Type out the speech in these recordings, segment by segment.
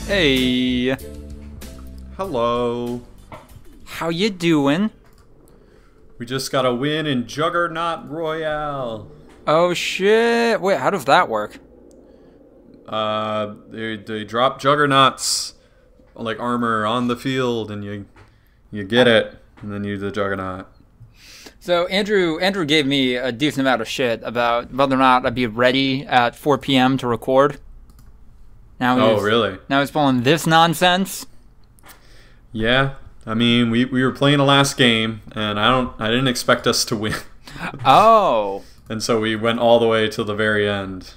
Hey, Hello. how you doing? We just got a win in Juggernaut Royale. Oh shit! Wait, how does that work? They drop Juggernauts like armor on the field, and you get it, and then you do the Juggernaut. So Andrew gave me a decent amount of shit about whether or not I'd be ready at 4 p.m. to record. Oh, really? Now he's pulling this nonsense. Yeah. I mean, we were playing the last game, and I didn't expect us to win. Oh. And so we went all the way to the very end,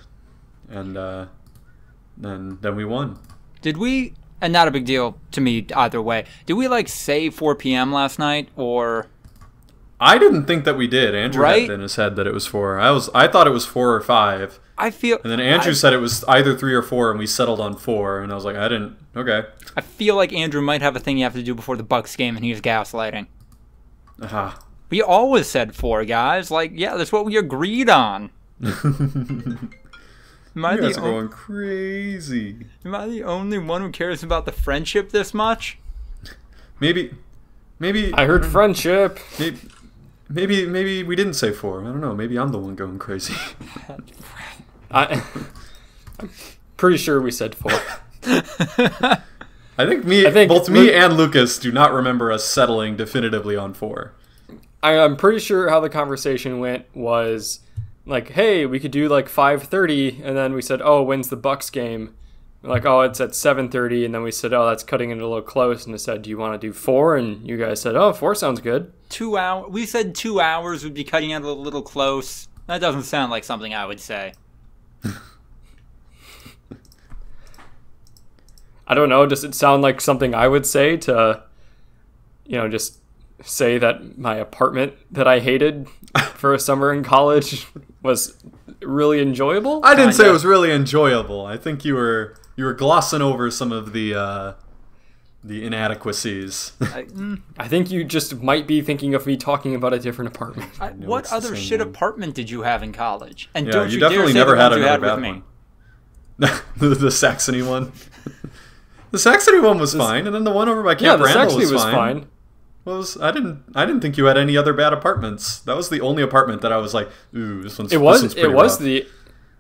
and then we won. Did we? And not a big deal to me either way. Did we say 4 p.m. last night or? I didn't think that we did. Andrew Right? had in his head that it was 4. I thought it was 4 or 5. I feel. And then Andrew said it was either 3 or 4, and we settled on 4. And I was like, okay. I feel like Andrew might have a thing you have to do before the Bucks game, and he's gaslighting. Aha. We always said 4, guys. Yeah, that's what we agreed on. You guys are going crazy. Am I the only one who cares about the friendship this much? Maybe. I heard friendship. Maybe we didn't say 4. I don't know. Maybe I'm the one going crazy. I'm pretty sure we said 4. I think both me and Lucas do not remember us settling definitively on 4. I'm pretty sure how the conversation went was like, hey, we could do 5:30, and then we said, oh, when's the Bucks game? Oh, it's at 7:30, and then we said, oh, that's cutting it a little close, and I said, do you want to do 4? And you guys said, oh, 4 sounds good. 2 hours. We said 2 hours would be cutting it a little close. That doesn't sound like something I would say. I don't know. Does it sound like something I would say to, just say that my apartment that I hated for a summer in college was really enjoyable? I didn't say it was really enjoyable. I think you were glossing over some of the inadequacies. I think you just might be thinking of me talking about a different apartment. What other shit apartment did you have in college? And Yeah, don't you dare definitely say never the had ones you another had bad with me. one. The Saxony one. The Saxony one was fine, and then the one over by Camp Randall Saxony was fine. I didn't think you had any other bad apartments. That was the only apartment that I was like, ooh, this one's pretty rough.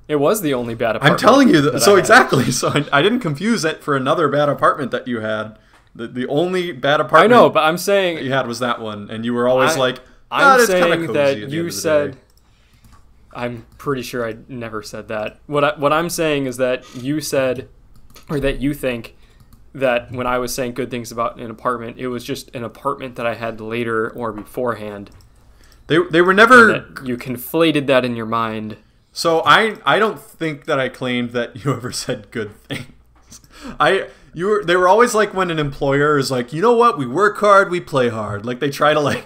It was the only bad apartment. I'm telling you that so exactly. So I didn't confuse it for another bad apartment that you had. The only bad apartment I know, but I'm saying that you had was that one, and you were always I'm it's saying cozy that at the you end of the said. day. I'm pretty sure I never said that. What I'm saying is that you said, or that you think that when I was saying good things about an apartment, it was just an apartment that I had later or beforehand. They were never. That you conflated that in your mind. So I don't think that I claimed that you ever said good things. They were always like when an employer is like, you know what, we work hard, we play hard. They try to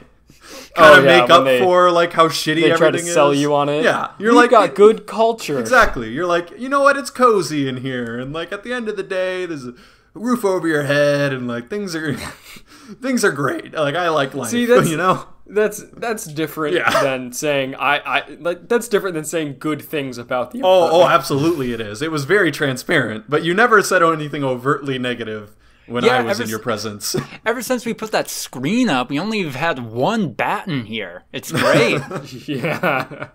kind of make up for how shitty everything is. They try to sell you on it. Yeah, We've got good culture. Exactly. You're like, you know what, it's cozy in here, and at the end of the day, there's a roof over your head, and things are great. I like life. See, that's different than saying that's different than saying good things about the apartment. Oh, absolutely it is. It was very transparent, but you never said anything overtly negative when I was in your presence. Ever since we put that screen up, we only have had one bat in here. It's great. Yeah.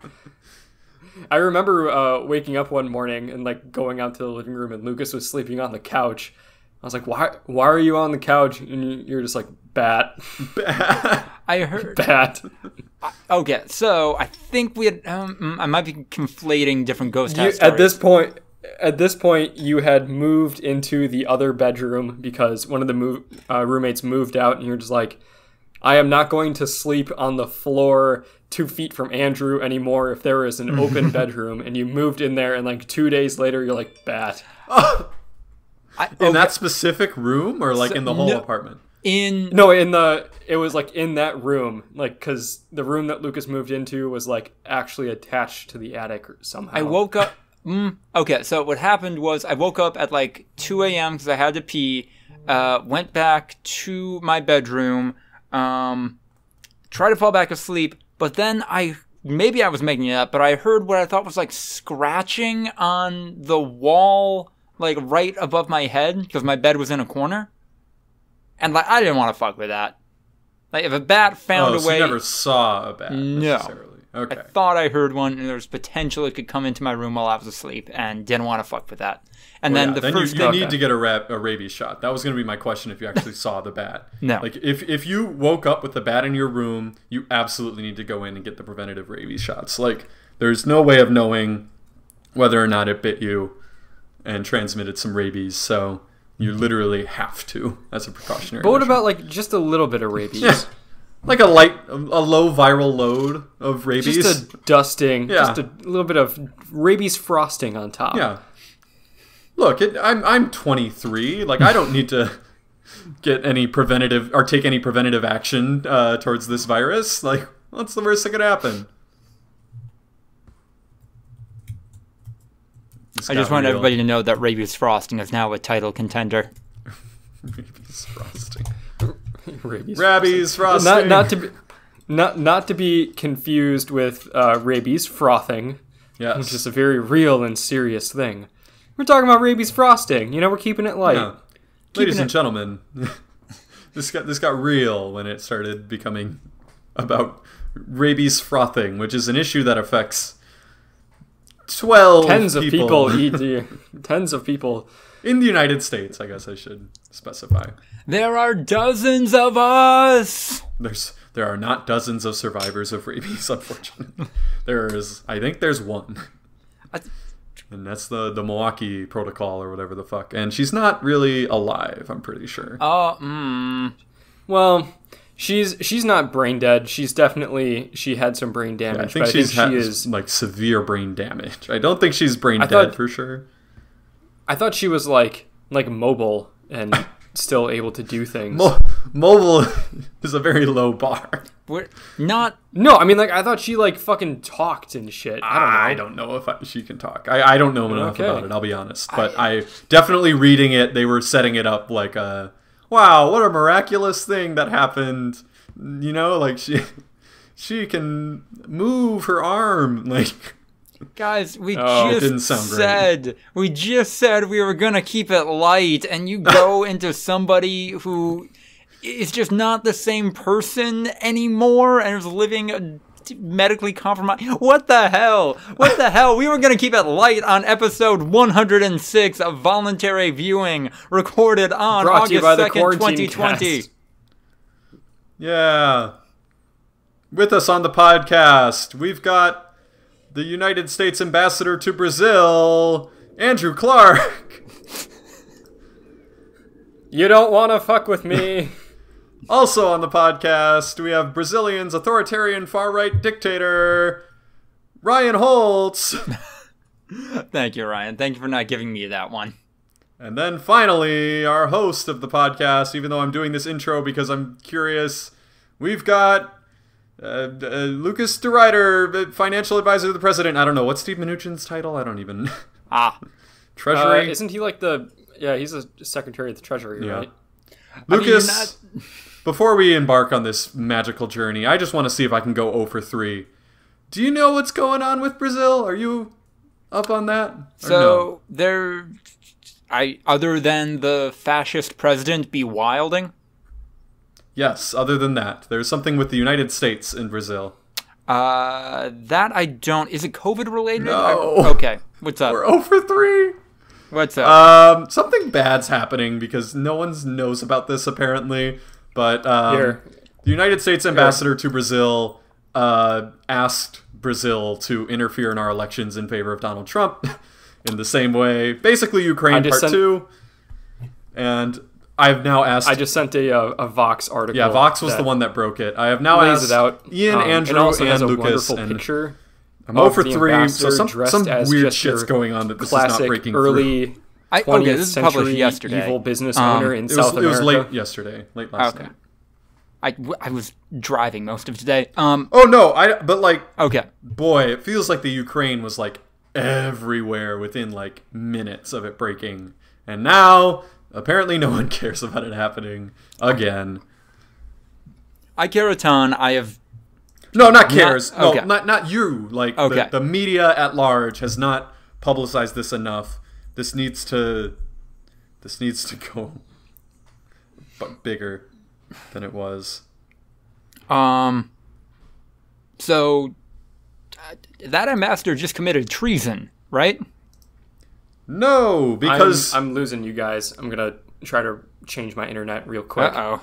I remember waking up one morning and going out to the living room, and Lucas was sleeping on the couch. I was like, why are you on the couch? And you're just like, bat. I heard. Bat. Okay, so I think we had, I might be conflating different ghost house stories. At this point, you had moved into the other bedroom because one of the roommates moved out, and you're just like, I am not going to sleep on the floor 2 feet from Andrew anymore if there is an open bedroom. And you moved in there, and 2 days later, you're like, bat. In that specific room, or in the whole apartment? It was in that room, because the room that Lucas moved into was actually attached to the attic somehow. I woke up. Okay, so what happened was I woke up at 2 a.m. because I had to pee. Went back to my bedroom. Tried to fall back asleep, but then maybe I was making it up, but I heard what I thought was scratching on the wall like right above my head because my bed was in a corner, and like I didn't want to fuck with that. Like if a bat found a so way, you never saw a bat necessarily. Okay. I thought I heard one, and there was potential it could come into my room while I was asleep, and didn't want to fuck with that. And then the first you need to get a rabies shot. That was going to be my question if you actually saw the bat. No. Like if you woke up with the bat in your room, you absolutely need to go in and get the preventative rabies shots. Like there's no way of knowing whether or not it bit you and transmitted some rabies. So you literally have to as a precautionary But what measure. about like just a little bit of rabies? Yeah. Like a low viral load of rabies. Just a dusting, Yeah. just a little bit of rabies frosting on top. Yeah. Look, I'm 23. Like I don't need to get any preventative or take any preventative action towards this virus. Like, what's the worst that could happen? I just want everybody to know that rabies frosting is now a title contender. Rabies frosting. Rabies frosting. Not to be confused with rabies frothing, Yes. which is a very real and serious thing. We're talking about rabies frosting. You know, we're keeping it light. Yeah. Ladies and gentlemen, this got real when it started becoming about rabies frothing, which is an issue that affects 12 Tens of people tens of people. in the United States, I guess I should specify. There are dozens of us. There are not dozens of survivors of rabies, unfortunately. I think there's one. And that's the Milwaukee protocol or whatever the fuck. And she's not really alive, I'm pretty sure. Well, she's not brain dead. She had some brain damage. Yeah, I think but she is has like severe brain damage. I don't think she's brain dead for sure. I thought she was like mobile and still able to do things. Mobile is a very low bar. We're not. No, I mean like I thought she like fucking talked and shit. I don't know if she can talk. I don't know enough Okay. about it, I'll be honest. But I definitely reading it, they were setting it up like a, wow, what a miraculous thing that happened. You know, like she can move her arm. Like, Guys, we didn't sound great. just said we were gonna keep it light, and you go into somebody who is just not the same person anymore and is living a medically compromised. What the hell? What the hell? We were gonna keep it light on episode 106 of Voluntary Viewing, recorded on Brought to you August by the 2nd, Quarantine 2020. Cast. yeah. With us on the podcast, we've got the United States ambassador to Brazil, Andrew Clark. You don't want to fuck with me. Also on the podcast, we have Brazilian's authoritarian far-right dictator, Ryan Holtz. Thank you, Ryan. Thank you for not giving me that one. And then finally, our host of the podcast, even though I'm doing this intro because I'm curious, we've got Lucas DeRuyter, financial advisor to the president. I don't know. What's Steve Mnuchin's title? I don't even... Treasury? Isn't he like he's a secretary of the Treasury, Yeah. right? Lucas, before we embark on this magical journey, I just want to see if I can go 0 for 3. Do you know what's going on with Brazil? Are you up on that? So other than the fascist president be wilding? Yes, other than that. There's something with the United States in Brazil. That I don't. Is it COVID related? No. Okay. What's up? We're 0 for 3. What's up? Something bad's happening because no one knows about this apparently. But Here. the United States ambassador to Brazil asked Brazil to interfere in our elections in favor of Donald Trump in the same way. Basically, Ukraine part 2. And I've now asked... I just sent a Vox article. Yeah, Vox was the one that broke it. I have now lays asked it out. Ian, Andrew, it also has and a Lucas. wonderful And picture. I'm 0 for the 3, ambassador so dressed some as weird just shit's your going on that this is not classic breaking early through. 20th this was published century yesterday. evil business owner in It South was America. late yesterday, late last Okay. night. I was driving most of today. Oh no, but like, Okay. boy, it feels like the Ukraine was like everywhere within like minutes of it breaking, and now apparently no one cares about it happening again. I care a ton. I have. No, not cares. Not- okay. No, not you. Like Okay. the media at large has not publicized this enough. this needs to go bigger than it was. So that ambassador just committed treason, right? No, because I'm losing you guys. I'm gonna try to change my internet real quick. Uh-oh.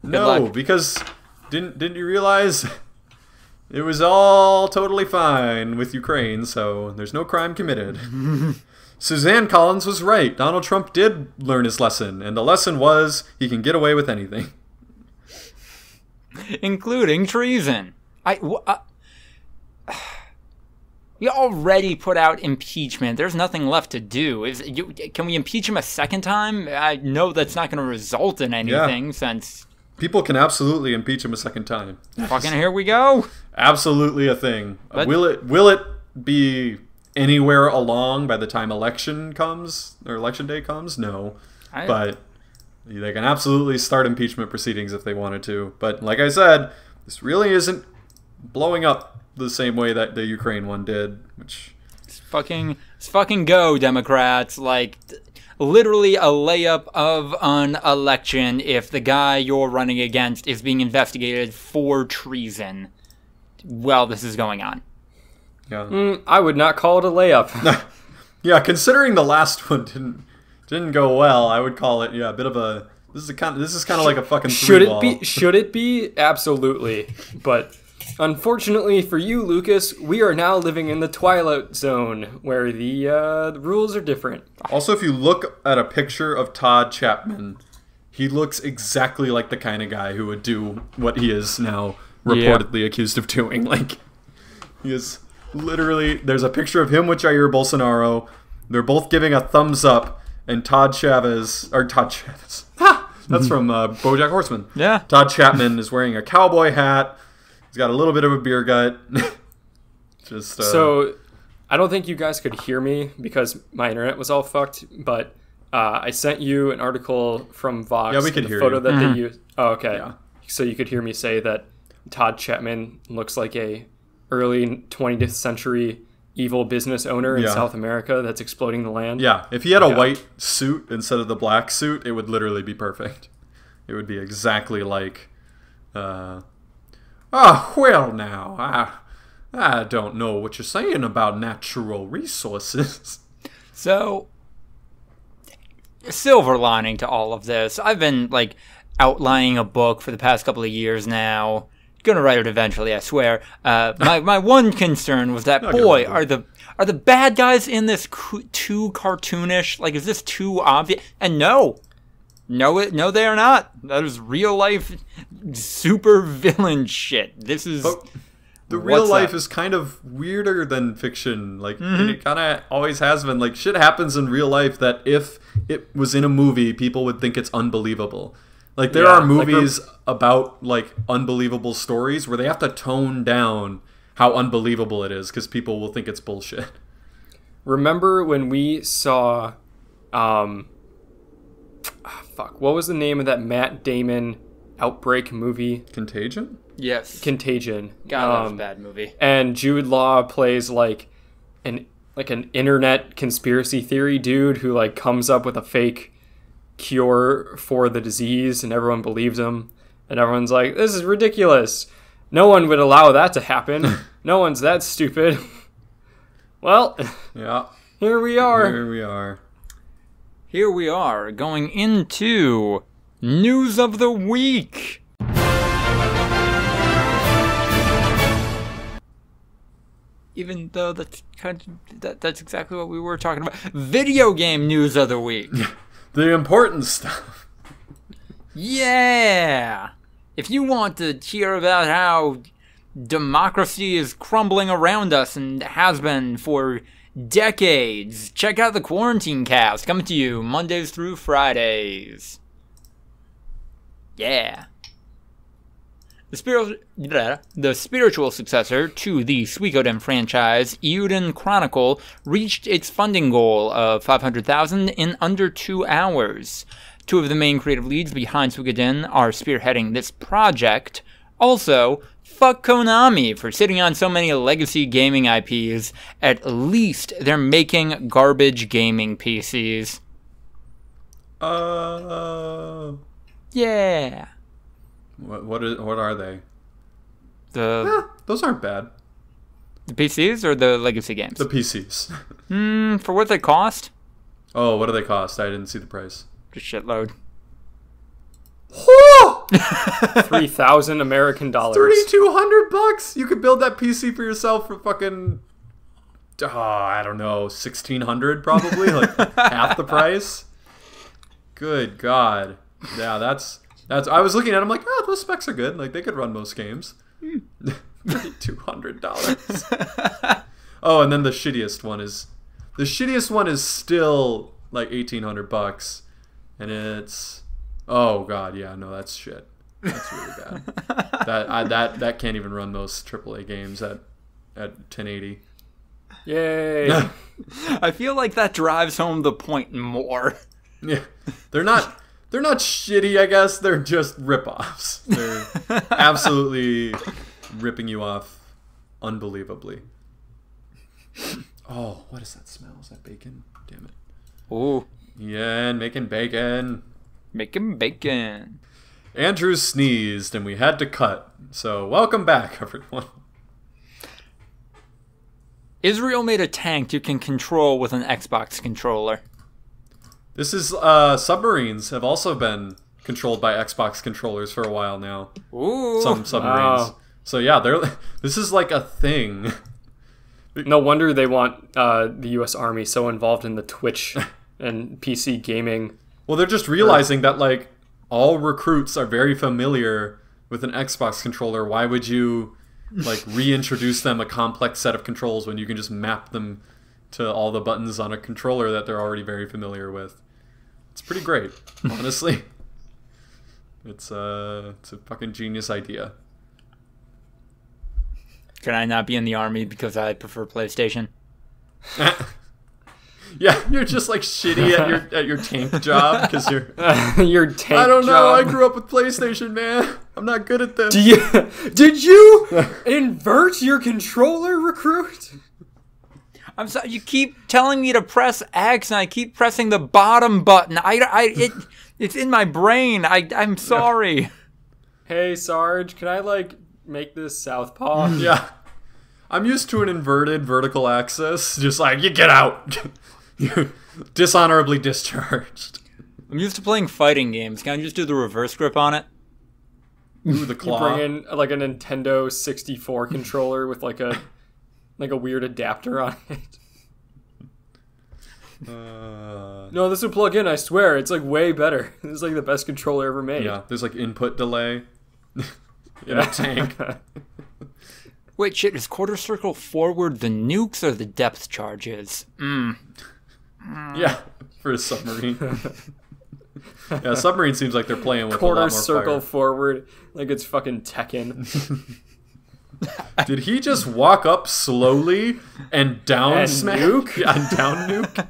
no, because didn't you realize it was all totally fine with Ukraine, so there's no crime committed. Suzanne Collins was right. Donald Trump did learn his lesson, and the lesson was he can get away with anything. Including treason. We already put out impeachment. There's nothing left to do. Can we impeach him a second time? I know that's not going to result in anything since... People can absolutely impeach him a second time. Fucking here we go. Absolutely a thing. But, will it be anywhere along by the time election comes or election day comes? No. But they can absolutely start impeachment proceedings if they wanted to. But like I said, this really isn't blowing up the same way that the Ukraine one did, which it's fucking go, Democrats. Like, literally a layup of an election if the guy you're running against is being investigated for treason while this is going on. Yeah. I would not call it a layup. Yeah, considering the last one didn't go well, I would call it a bit of a this is kind of like a fucking Should it be? Absolutely. But unfortunately for you, Lucas, we are now living in the Twilight Zone, where the rules are different. Also, if you look at a picture of Todd Chapman, he looks exactly like the kind of guy who would do what he is now reportedly accused of doing. Like, he is literally... There's a picture of him with Jair Bolsonaro. They're both giving a thumbs up, and Todd Chavez... That's from BoJack Horseman. Yeah. Todd Chapman is wearing a cowboy hat. He's got a little bit of a beer gut. So, I don't think you guys could hear me because my internet was all fucked, but I sent you an article from Vox. Yeah, we could hear photo you. that they used. Oh, okay. Yeah. So you could hear me say that Todd Chapman looks like a early 20th century evil business owner in South America that's exploiting the land. Yeah, if he had a white suit instead of the black suit, it would literally be perfect. It would be exactly like... well now, I don't know what you're saying about natural resources. So, silver lining to all of this. I've been, like, outlining a book for the past couple of years now. Gonna write it eventually, I swear. My one concern was that, boy, are the bad guys in this too cartoonish? Like, is this too obvious? And no, they are not. That is real life super villain shit. This is... But the real life is kind of weirder than fiction. Like, it kind of always has been. Like, shit happens in real life that if it was in a movie, people would think it's unbelievable. Like, there are movies about, like, unbelievable stories where they have to tone down how unbelievable it is because people will think it's bullshit. Remember when we saw... what was the name of that Matt Damon Outbreak movie? Contagion? Yes. Contagion. God, that was a bad movie. And Jude Law plays, like an internet conspiracy theory dude who, like, comes up with a fake cure for the disease, and everyone believes him, and everyone's like, this is ridiculous, no one would allow that to happen. No one's that stupid. Well, here we are going into news of the week. Even though that's exactly what we were talking about. Video game news of the week. The important stuff. Yeah! If you want to hear about how democracy is crumbling around us and has been for decades, check out the Quarantine Cast, coming to you Mondays through Fridays. Yeah. The spiritual successor to the Suikoden franchise, Eiyuden Chronicle, reached its funding goal of $500,000 in under 2 hours. Two of the main creative leads behind Suikoden are spearheading this project. Also, fuck Konami for sitting on so many legacy gaming IPs. At least they're making garbage gaming PCs. Yeah. What are they? Those aren't bad. The PCs or the legacy games? The PCs. For what they cost? Oh, what do they cost? I didn't see the price. Just shitload. 3,000 American dollars. $3,200. You could build that PC for yourself for fucking, I don't know, 1,600 probably, like half the price. Good God. Yeah, that's. I was looking at them like, oh, those specs are good. Like they could run most games. $200. Oh, and then the shittiest one is still like $1,800, and it's, oh God, yeah, no, that's shit. That's really bad. that can't even run most AAA games at 1080. Yay! I feel like that drives home the point more. Yeah, they're not shitty. I guess they're just ripoffs. They're absolutely ripping you off unbelievably. Oh, what is that smell? Is that bacon? Damn it. Ooh. Yeah, and making bacon. Making bacon. Andrew sneezed and we had to cut. So welcome back, everyone. Israel made a tank you can control with an Xbox controller. This is, submarines have also been controlled by Xbox controllers for a while now. Ooh. Some submarines. Wow. So yeah, this is like a thing. No wonder they want the U.S. Army so involved in the Twitch and PC gaming. Well, they're just realizing that, like, all recruits are very familiar with an Xbox controller. Why would you, like, reintroduce them a complex set of controls when you can just map them to all the buttons on a controller that they're already very familiar with? It's pretty great, honestly. It's a fucking genius idea. Can I not be in the army because I prefer PlayStation? Yeah, you're just like shitty at your tank job because you're Your tank I don't know. job. I grew up with PlayStation, man. I'm not good at this. Did you invert your controller, recruit? I'm sorry. You keep telling me to press X, and I keep pressing the bottom button. It's in my brain. I'm sorry. Hey, Sarge, can I, like, make this southpaw? Yeah. I'm used to an inverted vertical axis. Just like, you get out. You're dishonorably discharged. I'm used to playing fighting games. Can I just do the reverse grip on it? Ooh, the You claw. bring in, like, a Nintendo 64 controller with, like a weird adapter on it. No, this would plug in, I swear. It's, like, way better. This is, like, the best controller ever made. Yeah, there's like input delay in a tank. Wait, shit, is quarter circle forward the nukes or the depth charges? Yeah, for a submarine. Yeah, submarine seems like they're playing with a Quarter lot more circle fire. forward, like it's fucking Tekken. Did he just walk up slowly and down And smack? nuke? Yeah, and down nuke?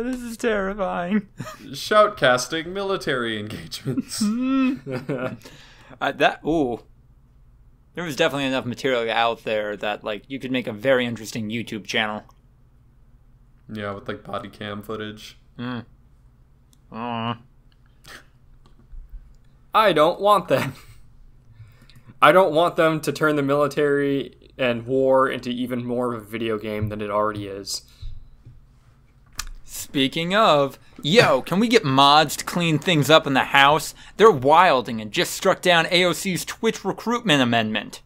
This is terrifying. Shoutcasting military engagements. There was definitely enough material out there that, like, you could make a very interesting YouTube channel. Yeah, with like body cam footage. I don't want them. I don't want them to turn the military and war into even more of a video game than it already is. Speaking of, can we get mods to clean things up in the house? They're wilding and just struck down AOC's Twitch recruitment amendment.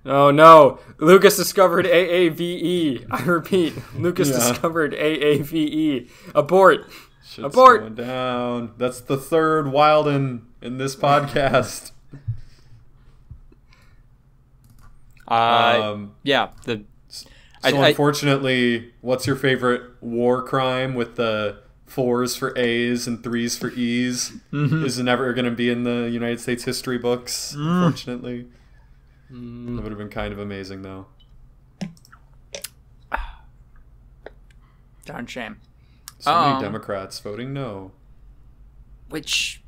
Oh no, Lucas discovered AAVE. I repeat, Lucas discovered AAVE. Abort. Shit's Abort. going down. That's the third Wilden in this podcast. Unfortunately, what's your favorite war crime with the 4s for A's and 3s for E's is never going to be in the United States history books, unfortunately. That would have been kind of amazing, though. Darn shame. So many Democrats voting no. Which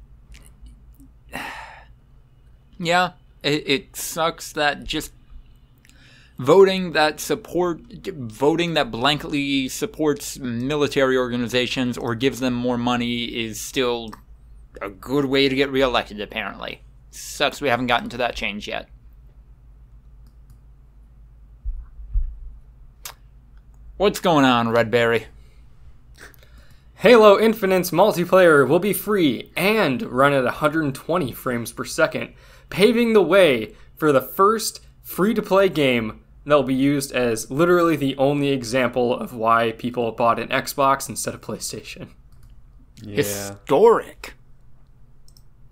Yeah, it sucks that just voting that blankly supports military organizations or gives them more money is still a good way to get reelected, apparently. Sucks we haven't gotten to that change yet. What's going on, Redberry? Halo Infinite's multiplayer will be free and run at 120 frames per second, paving the way for the first free-to-play game that will be used as literally the only example of why people bought an Xbox instead of PlayStation. Yeah. Historic.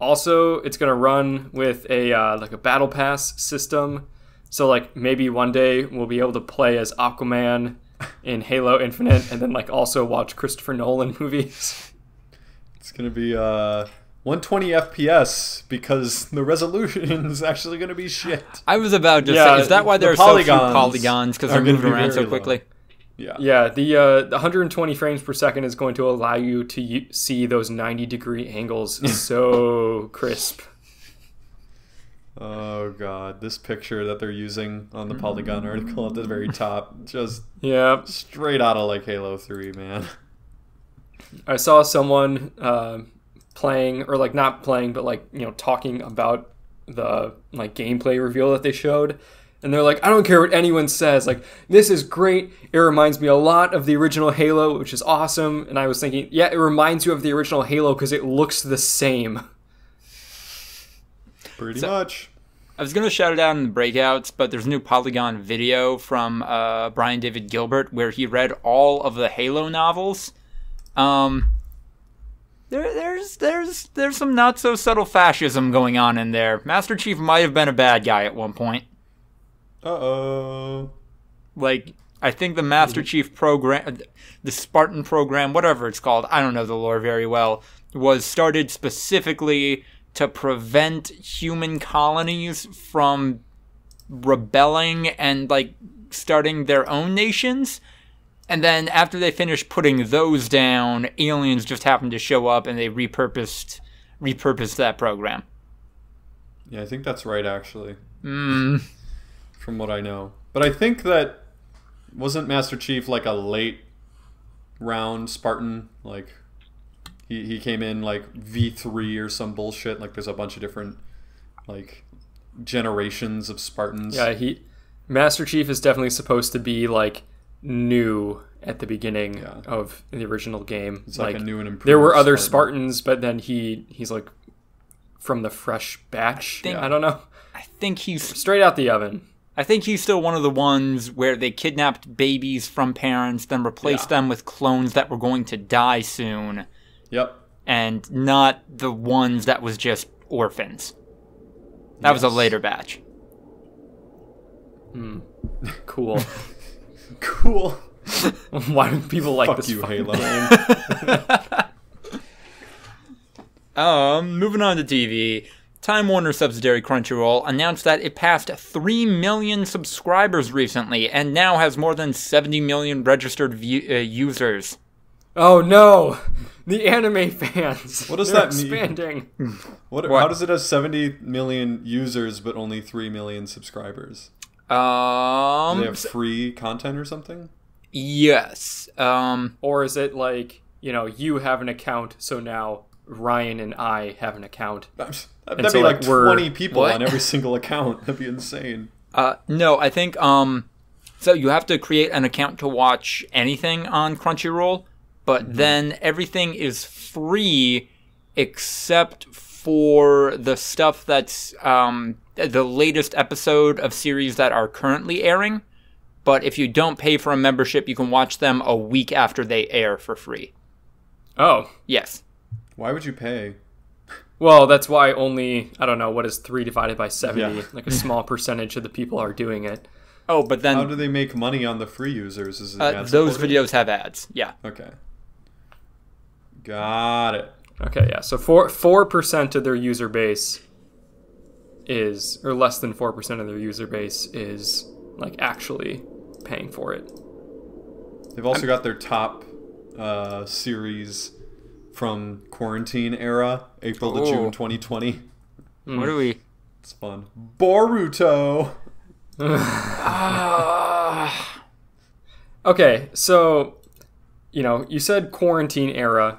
Also, it's going to run with a battle pass system, so like maybe one day we'll be able to play as Aquaman in Halo Infinite and then like also watch Christopher Nolan movies. It's going to be 120 FPS because the resolution is actually going to be shit. I was about to say, is that why there are so few polygons? Because they're moving around so quickly? Yeah, the 120 frames per second is going to allow you to see those 90-degree angles so crisp. Oh god, this picture that they're using on the Polygon article at the very top, just straight out of like Halo 3, man. I saw someone playing, or like not playing, but like, you know, talking about the like gameplay reveal that they showed. And they're like, I don't care what anyone says. Like, this is great. It reminds me a lot of the original Halo, which is awesome. And I was thinking, yeah, it reminds you of the original Halo because it looks the same. Pretty much. I was going to shout it out in the breakouts, but there's a new Polygon video from Brian David Gilbert where he read all of the Halo novels. There's some not so subtle fascism going on in there. Master Chief might have been a bad guy at one point. Uh-oh. Like, I think the Master Chief program, the Spartan program, whatever it's called, I don't know the lore very well, was started specifically to prevent human colonies from rebelling and, like, starting their own nations. And then after they finished putting those down, aliens just happened to show up and they repurposed that program. Yeah, I think that's right, actually. From what I know. But I think that wasn't Master Chief like a late round Spartan? Like he came in like V3 or some bullshit. Like there's a bunch of different like generations of Spartans. Yeah, Master Chief is definitely supposed to be like new at the beginning of the original game. It's like a new and improved there were other Spartan. Spartans, but then he's like from the fresh batch. I don't know. I think he's straight out the oven. I think he's still one of the ones where they kidnapped babies from parents, then replaced them with clones that were going to die soon. Yep. And not the ones that was just orphans. That was a later batch. Cool. Cool. Why do people like Fuck this you, fucking Halo. Moving on to TV. Time Warner subsidiary Crunchyroll announced that it passed 3 million subscribers recently and now has more than 70 million registered users. Oh no! The anime fans. What does They're that mean? expanding. What? How does it have 70 million users but only 3 million subscribers? Do they have free content or something? Yes. Or is it like, you know, you have an account, so now Ryan and I have an account. That'd be like 20 people on every single account. That'd be insane. No, I think, so you have to create an account to watch anything on Crunchyroll, but then everything is free except for the stuff that's, the latest episode of series that are currently airing. But if you don't pay for a membership, you can watch them a week after they air for free. Oh. Yes. Why would you pay? Well, that's why only, I don't know, what is 3 divided by 70? Yeah. Like a small percentage of the people are doing it. Oh, but then... How do they make money on the free users? Is it those videos have ads, yeah. Okay. Got it. Okay, yeah. So 4% of their user base is, or less than 4% of their user base is, like, actually paying for it. They've also got their top series from quarantine era, April to June 2020. What are we? It's fun. Boruto. Okay, so, you said quarantine era,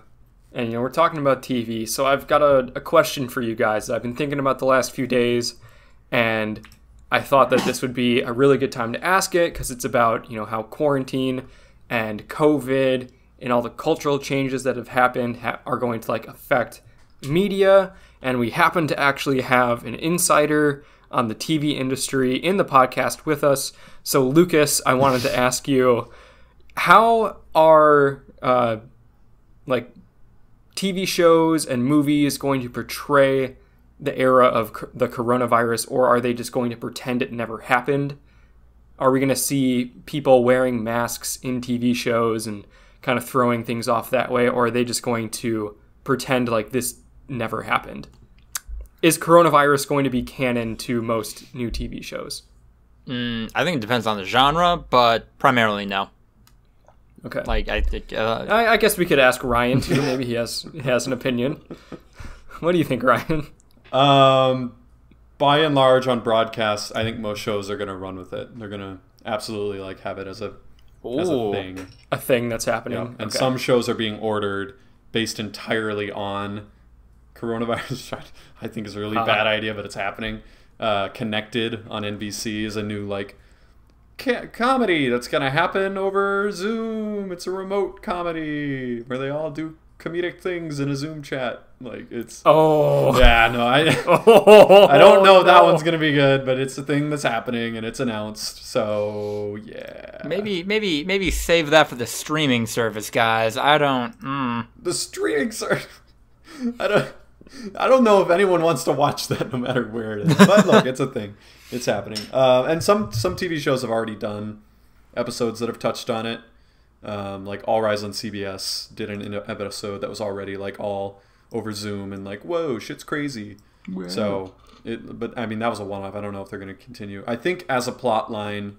and, we're talking about TV, so I've got a question for you guys that I've been thinking about the last few days, and I thought that this would be a really good time to ask it, because it's about, how quarantine and COVID and all the cultural changes that have happened are going to, affect media, and we happen to actually have an insider on the TV industry in the podcast with us. So, Lucas, I wanted to ask you, how are TV shows and movies going to portray the era of the coronavirus, or are they just going to pretend it never happened? Are we going to see people wearing masks in TV shows and kind of throwing things off that way, or are they just going to pretend like this never happened? Is coronavirus going to be canon to most new TV shows? I think it depends on the genre, but primarily no. Okay. I think. I guess we could ask Ryan too. Maybe he has an opinion. What do you think, Ryan? By and large, on broadcast, I think most shows are going to run with it. They're going to absolutely have it as a thing. A thing that's happening. Yeah. And some shows are being ordered based entirely on coronavirus. I think is a really bad idea, but it's happening. Connected on NBC is a new comedy that's gonna happen over Zoom. It's a remote comedy where they all do comedic things in a Zoom chat. I don't know if that one's gonna be good, but it's a thing that's happening and it's announced. So yeah, maybe save that for the streaming service, guys. The streaming service. I don't know if anyone wants to watch that, no matter where it is. But look, it's a thing. It's happening. And some TV shows have already done episodes that have touched on it. All Rise on CBS did an episode that was already all over Zoom and whoa, shit's crazy. Wow. So that was a one-off. I don't know if they're going to continue. I think as a plot line,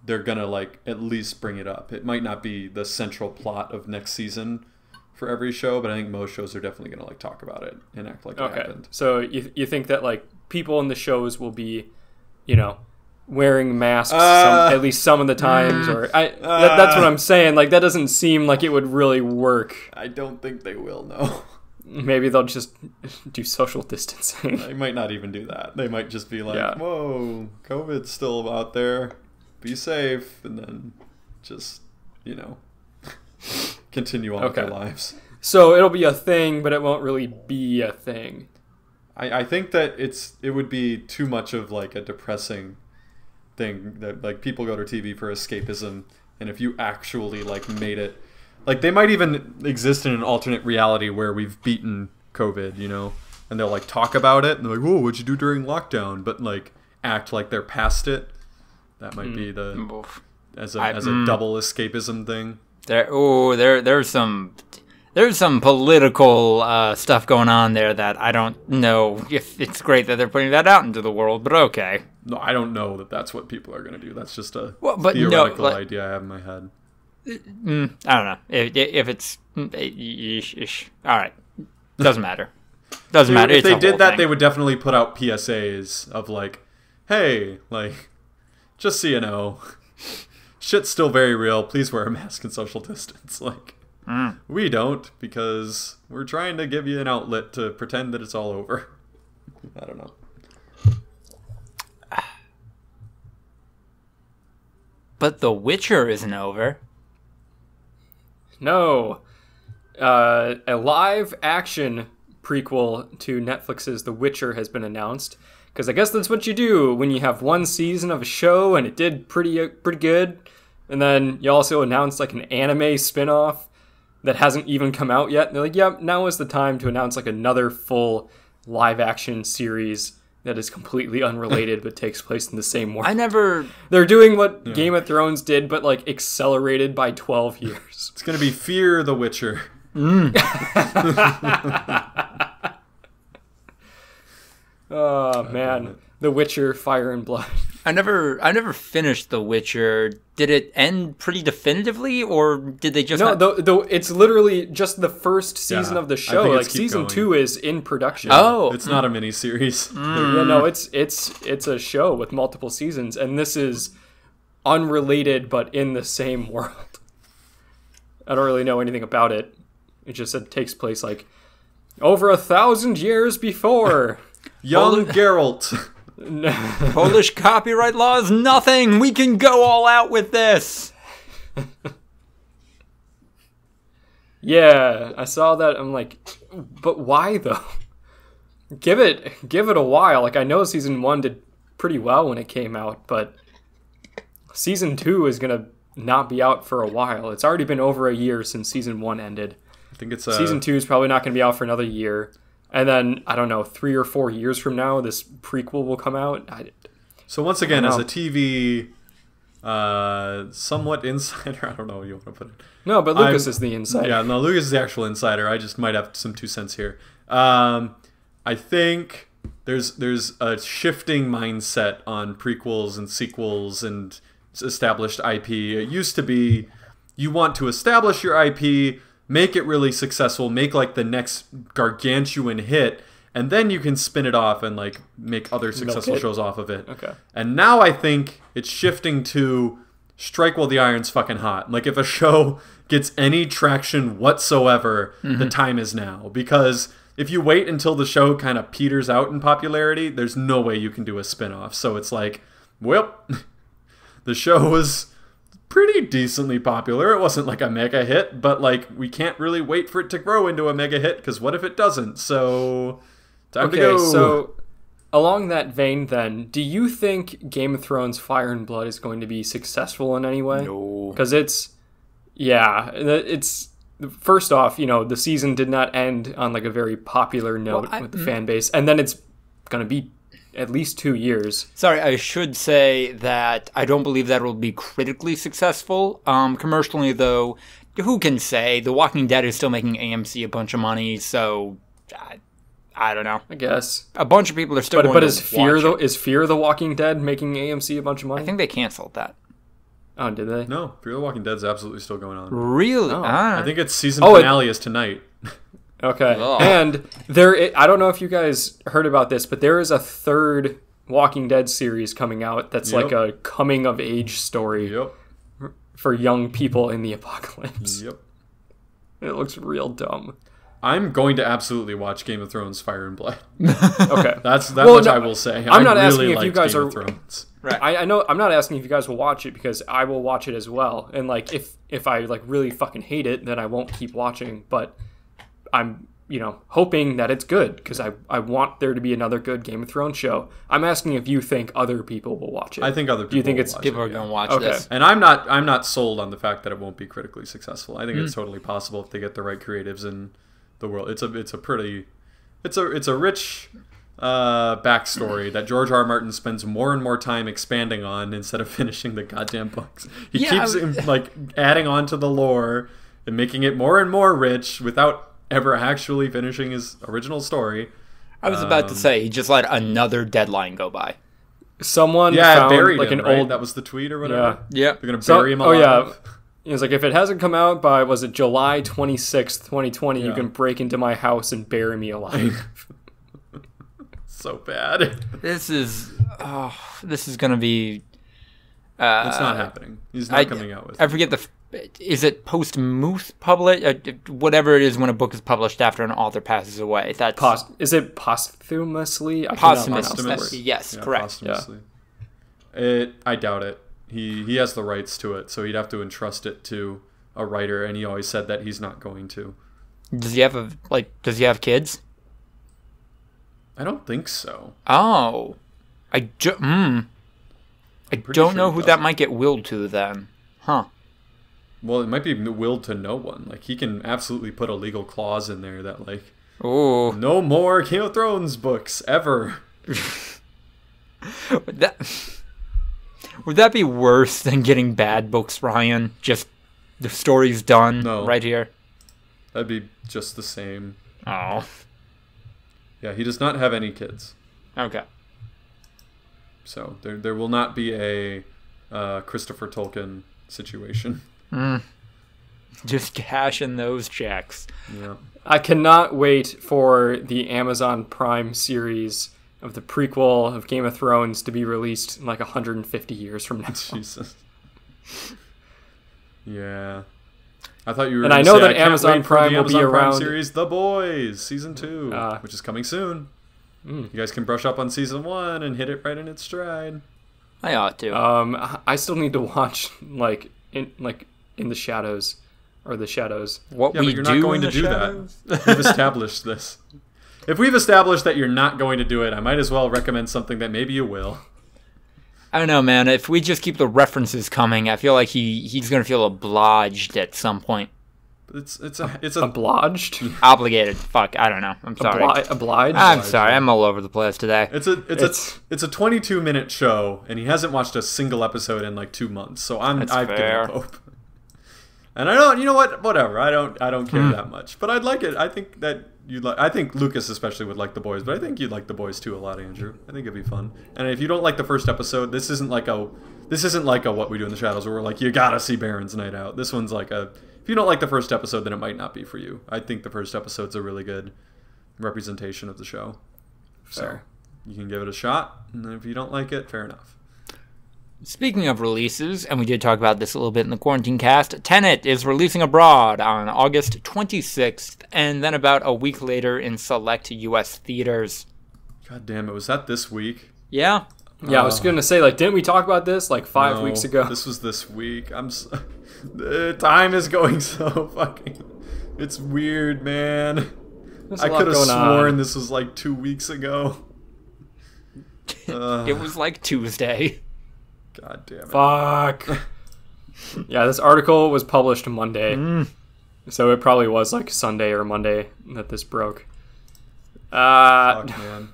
they're going to at least bring it up. It might not be the central plot of next season for every show, but I think most shows are definitely going to talk about it and act like it happened. So you think that people in the shows will be, wearing masks at least some of the times, or that's what I'm saying. That doesn't seem like it would really work. I don't think they will. No. Maybe they'll just do social distancing. They might not even do that. They might just be whoa, COVID's still out there. Be safe, and then just continue on with their lives. So it'll be a thing, but it won't really be a thing. I think that it would be too much of a depressing thing that people go to TV for escapism, and if you actually made it, they might even exist in an alternate reality where we've beaten COVID, and they'll talk about it and they're whoa, what'd you do during lockdown? But act like they're past it. That might be as a double escapism thing. There's some political stuff going on there that I don't know if it's great that they're putting that out into the world, but okay. No, I don't know that that's what people are going to do. That's just a theoretical idea I have in my head. I don't know. If it's... all right. Doesn't matter. Doesn't matter. If they did that, they would definitely put out PSAs of hey, just so you know, shit's still very real. Please wear a mask and social distance. We don't, because we're trying to give you an outlet to pretend that it's all over. I don't know. But The Witcher isn't over. No. A live action prequel to Netflix's The Witcher has been announced. Because I guess that's what you do when you have one season of a show and it did pretty good. And then you also announce an anime spin-off that hasn't even come out yet. And they're yep, now is the time to announce another full live action series that is completely unrelated but takes place in the same world. They're doing what Game of Thrones did, but accelerated by 12 years. It's going to be Fear the Witcher. Oh, man. The Witcher, Fire and Blood. I never finished The Witcher. Did it end pretty definitively, or did they just... No, though it's literally just the first season of the show. Like, season 2 is in production. Oh. It's not a miniseries. Yeah, no, it's a show with multiple seasons, and this is unrelated, but in the same world. I don't really know anything about it. It just said it takes place, like, over 1,000 years before. Young Geralt. Polish copyright law is nothing. We can go all out with this. Yeah, I saw that. I'm like, but why though? Give it a while. Like, I know season 1 did pretty well when it came out, but season 2 is gonna not be out for a while. It's already been over a year since season 1 ended. I think it's season 2 is probably not gonna be out for another year. And then, I don't know, 3 or 4 years from now, this prequel will come out. So once again, as a TV somewhat insider, I don't know what you want to put it. No, but Lucas is the insider. Yeah, no, Lucas is the actual insider. I just might have some 2 cents here. I think there's a shifting mindset on prequels and sequels and established IP. It used to be you want to establish your IP, make it really successful, make like the next gargantuan hit, and then you can spin it off and like make other successful shows off of it. Okay. And now I think it's shifting to strike while the iron's fucking hot. Like, if a show gets any traction whatsoever, the time is now. Because if you wait until the show kind of peters out in popularity, there's no way you can do a spin-off. So it's like, well, the show was pretty decently popular. It wasn't like a mega hit, but like, we can't really wait for it to grow into a mega hit, because what if it doesn't? So time to go. So along that vein then, do you think Game of Thrones Fire and Blood is going to be successful in any way? No. Because it's first off, the season did not end on like a very popular note with the fan base, and then it's going to be at least 2 years. Sorry, I should say that I don't believe that will be critically successful. Commercially, though, who can say? The Walking Dead is still making AMC a bunch of money, so I don't know. I guess A bunch of people are still. But is Fear the Walking Dead making AMC a bunch of money? I think they canceled that. Oh, did they? No, Fear the Walking Dead's absolutely still going on. Really? Oh. I think its season finale is tonight. Okay. Ugh. And I don't know if you guys heard about this, but there is a third Walking Dead series coming out that's like a coming of age story for young people in the apocalypse. Yep. It looks real dumb. I'm going to absolutely watch Game of Thrones Fire and Blood. Okay. That's much I will say. I'm not I asking really if you liked guys Game are of Thrones. Right. I know I'm not asking if you guys will watch it, because I will watch it as well. And like, if I like really fucking hate it, then I won't keep watching, but I'm hoping that it's good, because I want there to be another good Game of Thrones show. I'm asking if you think other people will watch it. I think other people. Do you think will it's watch People it, are going to watch Okay. this. And I'm not sold on the fact that it won't be critically successful. I think it's totally possible if they get the right creatives in the world. It's a rich backstory that George R. R. Martin spends more and more time expanding on instead of finishing the goddamn books. He keeps like adding on to the lore and making it more and more rich without ever actually finishing his original story. I was about to say, he just let another deadline go by. Someone found buried like him, an right? old. That was the tweet or whatever. Yeah. They're gonna bury him Oh alive. yeah. He was like, if it hasn't come out by, was it July 26th, 2020, you Yeah. can break into my house and bury me alive. So bad. This is going to be... It's not happening. He's not coming out with it. I forget is it post-muth publish? Whatever it is when a book is published after an author passes away. That's Is it posthumously? posthumously. Yes, Yeah, correct. posthumously. I doubt it. He has the rights to it, so he'd have to entrust it to a writer, and he always said that he's not going to. Does he have kids? I don't think so. Oh. I don't sure know he who that doesn't. might get willed to then. Huh. Well, it might be willed to no one. Like, he can absolutely put a legal clause in there that, like, Ooh. no more Game of Thrones books ever. Would that be worse than getting bad books, Ryan? Just the story's done right here? That'd be just the same. Oh. Yeah, he does not have any kids. Okay. So there will not be a Christopher Tolkien situation. Just cash in those checks. Yeah. I cannot wait for the Amazon Prime series of the prequel of Game of Thrones to be released in like 150 years from now. Jesus. Yeah. I thought you were. And I know that Amazon Prime will be around. Series The Boys season 2, which is coming soon. You guys can brush up on season 1 and hit it right in its stride. I ought to. I still need to watch like in the shadows or the shadows. What Yeah, we but you're do not going in to the do shadows? that. We've established this. If we've established that you're not going to do it, I might as well recommend something that maybe you will. I don't know, man. If we just keep the references coming, I feel like he's going to feel obliged at some point. It's a Obliged? Obligated. Fuck, I don't know. I'm sorry. Obliged? I'm sorry. I'm all over the place today. It's a 22-minute show, and he hasn't watched a single episode in like 2 months. So I've given up hope. And I don't. You know what? Whatever. I don't care that much. But I'd like it. I think that you'd like. I think Lucas especially would like The Boys. But I think you'd like The Boys too a lot, Andrew. I think it'd be fun. And if you don't like the first episode, this isn't like a What We Do in the Shadows where we're like, you gotta see Baron's Night Out. This one's like a. If you don't like the first episode, then it might not be for you. I think the first episode's a really good representation of the show. Fair. So you can give it a shot, and if you don't like it, fair enough. Speaking of releases, and we did talk about this a little bit in the Quarantine Cast, Tenet is releasing abroad on August 26th, and then about a week later in select U.S. theaters. God damn it, was that this week? Yeah. Yeah, I was going to say, like, didn't we talk about this like 5 weeks ago? This was this week. The time is going so fucking... It's weird, man. I could have sworn this was like 2 weeks ago. It was like Tuesday. God damn it. Fuck. Yeah, this article was published Monday. So it probably was like Sunday or Monday that this broke. Fuck, man.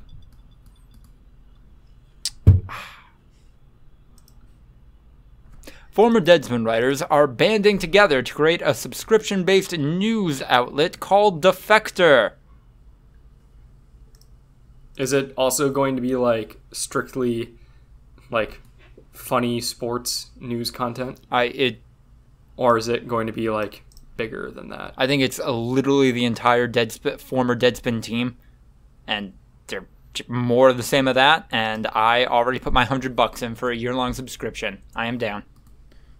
Former Deadspin writers are banding together to create a subscription-based news outlet called Defector. Is it also going to be like strictly like funny sports news content? Or is it going to be like bigger than that? I think it's literally the entire former Deadspin team, and they're more of the same of that, and I already put my $100 in for a year-long subscription. I am down.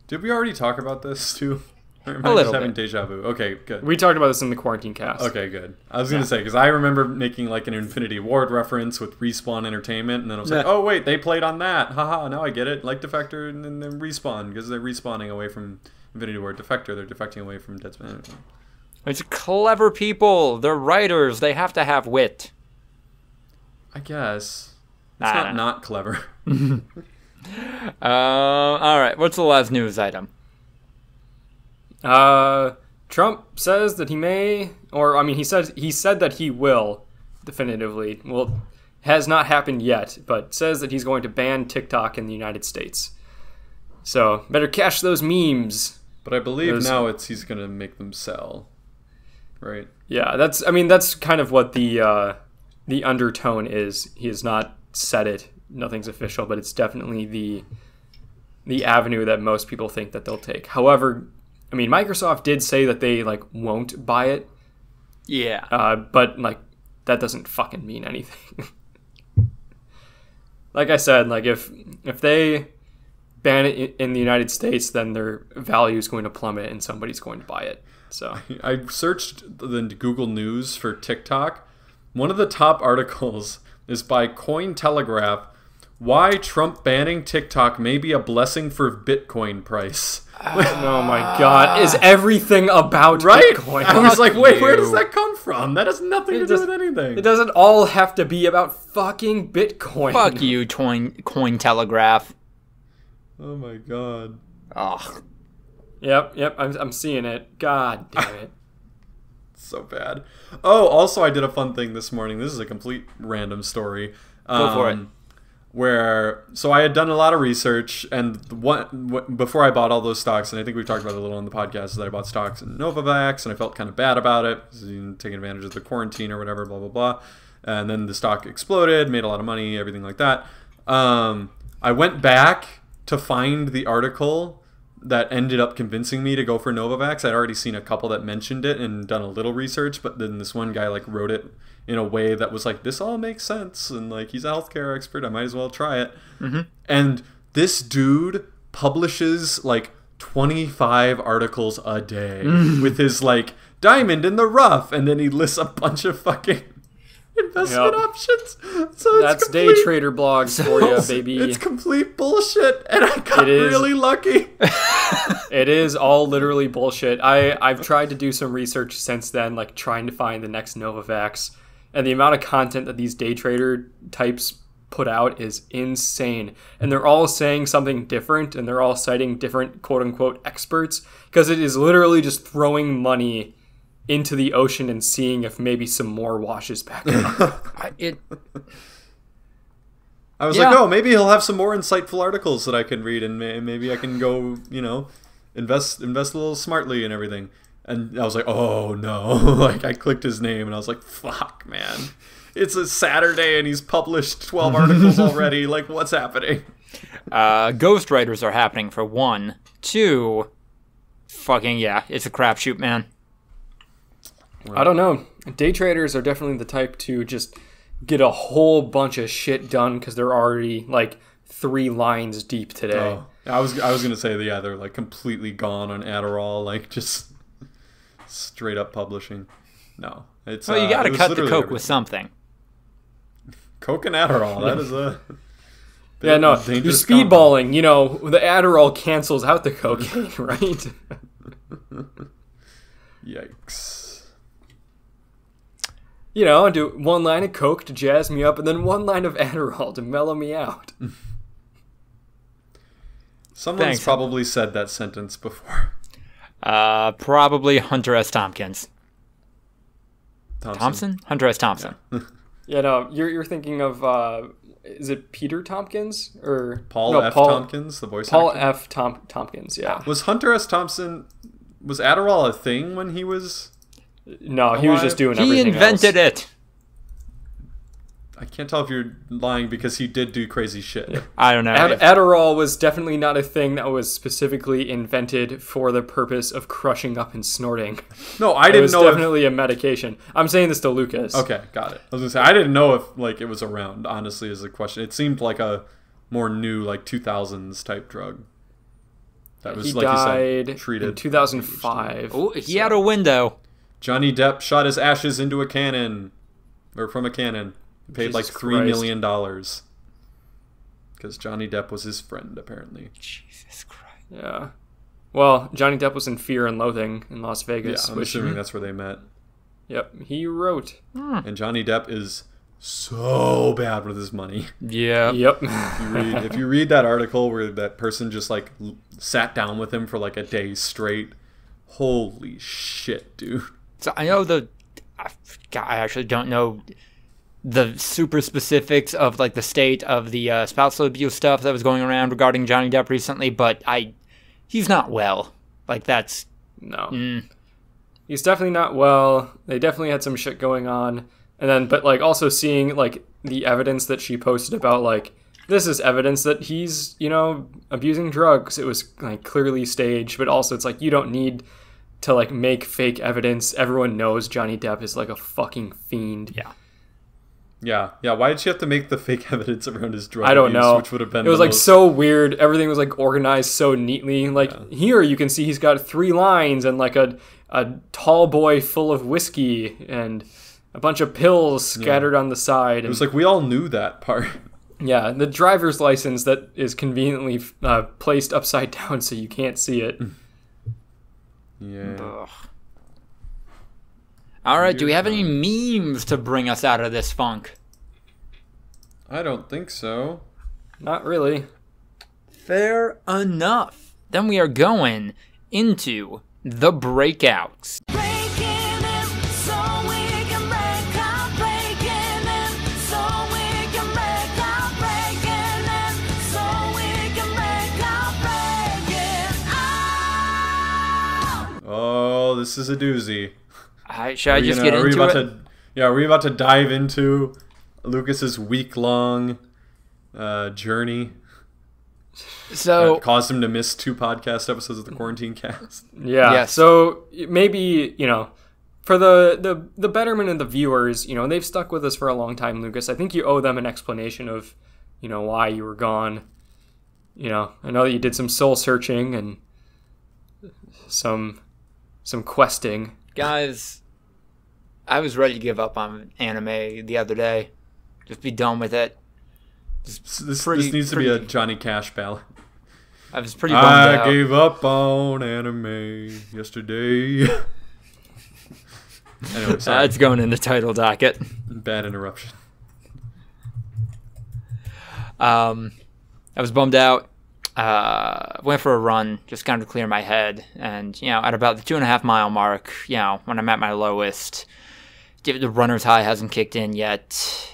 Did we already talk about this too? Or am A I little just having bit. deja vu? Okay, good. We talked about this in the Quarantine Cast. Okay, good. I was going to say, because I remember making like an Infinity Ward reference with Respawn Entertainment, and then I was like, oh wait, they played on that. Haha, now I get it. Like Defector and then Respawn, because they're respawning away from Infinity Ward. Defector, they're defecting away from Deadspin. It's clever people. They're writers. They have to have wit. I guess. It's not clever. All right. What's the last news item? Trump says that he may, or I mean, he said that he will, definitively. Well, has not happened yet, but says that he's going to ban TikTok in the United States. So better cache those memes. But I believe now he's going to make them sell, right? Yeah, that's kind of what the undertone is. He has not said it. Nothing's official, but it's definitely the avenue that most people think that they'll take. However, I mean, Microsoft did say that they like won't buy it. Yeah. But like that doesn't fucking mean anything. Like I said, like if they ban it in the United States, then their value is going to plummet and somebody's going to buy it. So I searched the Google News for TikTok. One of the top articles is by Cointelegraph. Why Trump banning TikTok may be a blessing for Bitcoin price. Oh my god. Is everything about Bitcoin? I was like, wait, where does that come from? That has nothing to do with anything. It doesn't all have to be about fucking Bitcoin. Fuck you, Cointelegraph. Oh my god. Ugh. Yep, I'm seeing it. God damn it. So bad. Oh, also I did a fun thing this morning. This is a complete random story. Go for it. So I had done a lot of research, and before I bought all those stocks, and I think we've talked about it a little on the podcast, is that I bought stocks in Novavax, and I felt kind of bad about it, taking advantage of the quarantine or whatever, blah, blah, blah. And then the stock exploded, made a lot of money, everything like that. I went back to find the article that ended up convincing me to go for Novavax. I'd already seen a couple that mentioned it and done a little research, but then this one guy like wrote it in a way that was like, this all makes sense, and like he's a healthcare expert, I might as well try it. And this dude publishes like 25 articles a day with his like diamond in the rough, and then he lists a bunch of fucking investment options. So that's day trader blogs for you, baby. It's complete bullshit, and I got really lucky. It is all literally bullshit. I've tried to do some research since then, like trying to find the next Novavax, and the amount of content that these day trader types put out is insane. And they're all saying something different, and they're all citing different quote-unquote experts, because it is literally just throwing money into the ocean and seeing if maybe some more washes back up. I was like, oh, maybe he'll have some more insightful articles that I can read, and maybe I can go, invest a little smartly and everything. And I was like, oh no. Like, I clicked his name and I was like, fuck, man. It's a Saturday and he's published 12 articles already. Like, what's happening? Ghostwriters are happening for 1. 2, fucking yeah, it's a crapshoot, man. I don't know. Day traders are definitely the type to just get a whole bunch of shit done because they're already like 3 lines deep today. Oh, I was gonna say that, yeah, they're like completely gone on Adderall, like just straight up publishing. No, it's well, you got to cut the coke with something. Coke and Adderall. That is a yeah, no. You're speedballing. The Adderall cancels out the cocaine, right? Yikes. Do 1 line of Coke to jazz me up, and then 1 line of Adderall to mellow me out. Someone's probably said that sentence before. Probably Hunter S. Tompkins. Thompson? Hunter S. Thompson. Yeah, no, you're thinking of, is it Peter Tompkins? Or Paul Tompkins, the voice Paul actor? F. Tompkins, yeah. Was Hunter S. Thompson, was Adderall a thing when he was... No, he was just doing everything He invented it. I can't tell if you're lying because he did do crazy shit. Yeah. I don't know. Adderall was definitely not a thing that was specifically invented for the purpose of crushing up and snorting. No, I didn't know. It was definitely a medication. I'm saying this to Lucas. Okay, got it. I was gonna say I didn't know if like it was around. Honestly, is a question. It seemed like a more new like 2000s type drug. That was he like died you said, treated in 2005. Oh, he had a window. Johnny Depp shot his ashes into a cannon, or from a cannon. He paid like $3 million because Johnny Depp was his friend, apparently. Jesus Christ. Yeah. Well, Johnny Depp was in Fear and Loathing in Las Vegas. Yeah, I'm assuming that's where they met. Yep, he wrote. And Johnny Depp is so bad with his money. Yeah. Yep. If you read that article where that person just like sat down with him for like a day straight, holy shit, dude. So I know I actually don't know the super specifics of like the state of the spousal abuse stuff that was going around regarding Johnny Depp recently, but he's not well. Like that's no. He's definitely not well. They definitely had some shit going on. And then but like also seeing like the evidence that she posted about like this is evidence that he's, abusing drugs. It was like clearly staged, but also it's like you don't need to like make fake evidence. Everyone knows Johnny Depp is like a fucking fiend. Yeah. Why did she have to make the fake evidence around his drug I don't abuse, know. Which would have been it was like so weird. Everything was like organized so neatly. Like here you can see he's got 3 lines and like a tall boy full of whiskey and a bunch of pills scattered on the side. It was like we all knew that part. Yeah, the driver's license that is conveniently placed upside down so you can't see it. Yeah. Ugh. All right, do we have any memes to bring us out of this funk? I don't think so. Not really. Fair enough. Then we are going into the breakouts. Oh, this is a doozy. Should I just get into it? Are we about to dive into Lucas's week-long journey So caused him to miss 2 podcast episodes of the Quarantine Cast. Yeah. Yes. So maybe, for the betterment of the viewers, they've stuck with us for a long time, Lucas. I think you owe them an explanation of, why you were gone. I know that you did some soul searching and some questing. guys, I was ready to give up on anime the other day. Just be done with it. This needs to be a Johnny Cash ballad. I was pretty bummed out. I gave up on anime yesterday. Anyway, sorry. It's going in the title docket. Bad interruption. I was bummed out. Went for a run, just kind of to clear my head. And, at about the 2.5 mile mark, when I'm at my lowest, the runner's high hasn't kicked in yet.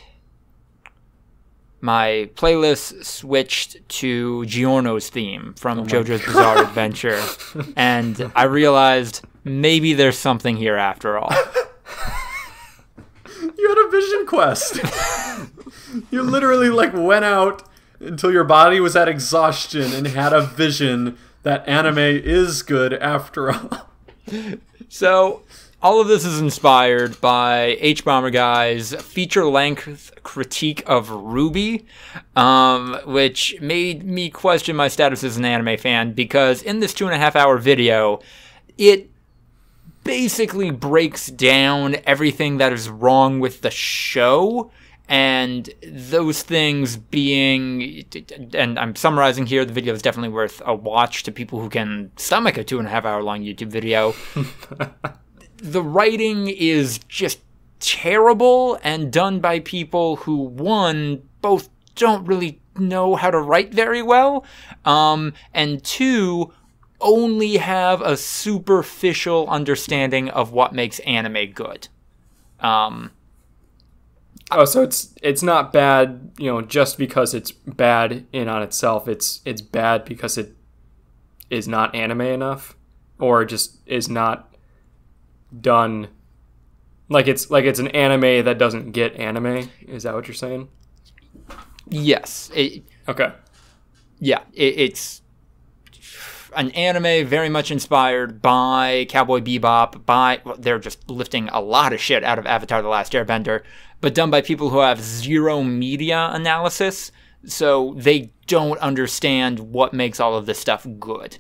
My playlist switched to Giorno's theme from JoJo's Bizarre Adventure. And I realized maybe there's something here after all. You had a vision quest. You literally went out until your body was at exhaustion and had a vision that anime is good after all. So, all of this is inspired by H-Bomber Guy's feature-length critique of Ruby, which made me question my status as an anime fan, because in this 2.5-hour video, it basically breaks down everything that is wrong with the show, and those things being, and I'm summarizing here, the video is definitely worth a watch to people who can stomach a 2.5-hour long YouTube video. The writing is just terrible and done by people who, one, both don't really know how to write very well, and two, only have a superficial understanding of what makes anime good. So it's not bad, just because it's bad in on itself. It's bad because it is not anime enough, or just is not done it's an anime that doesn't get anime. Is that what you're saying? Yes. Okay. Yeah, it's an anime very much inspired by Cowboy Bebop, they're just lifting a lot of shit out of Avatar: The Last Airbender, but done by people who have zero media analysis, so they don't understand what makes all of this stuff good.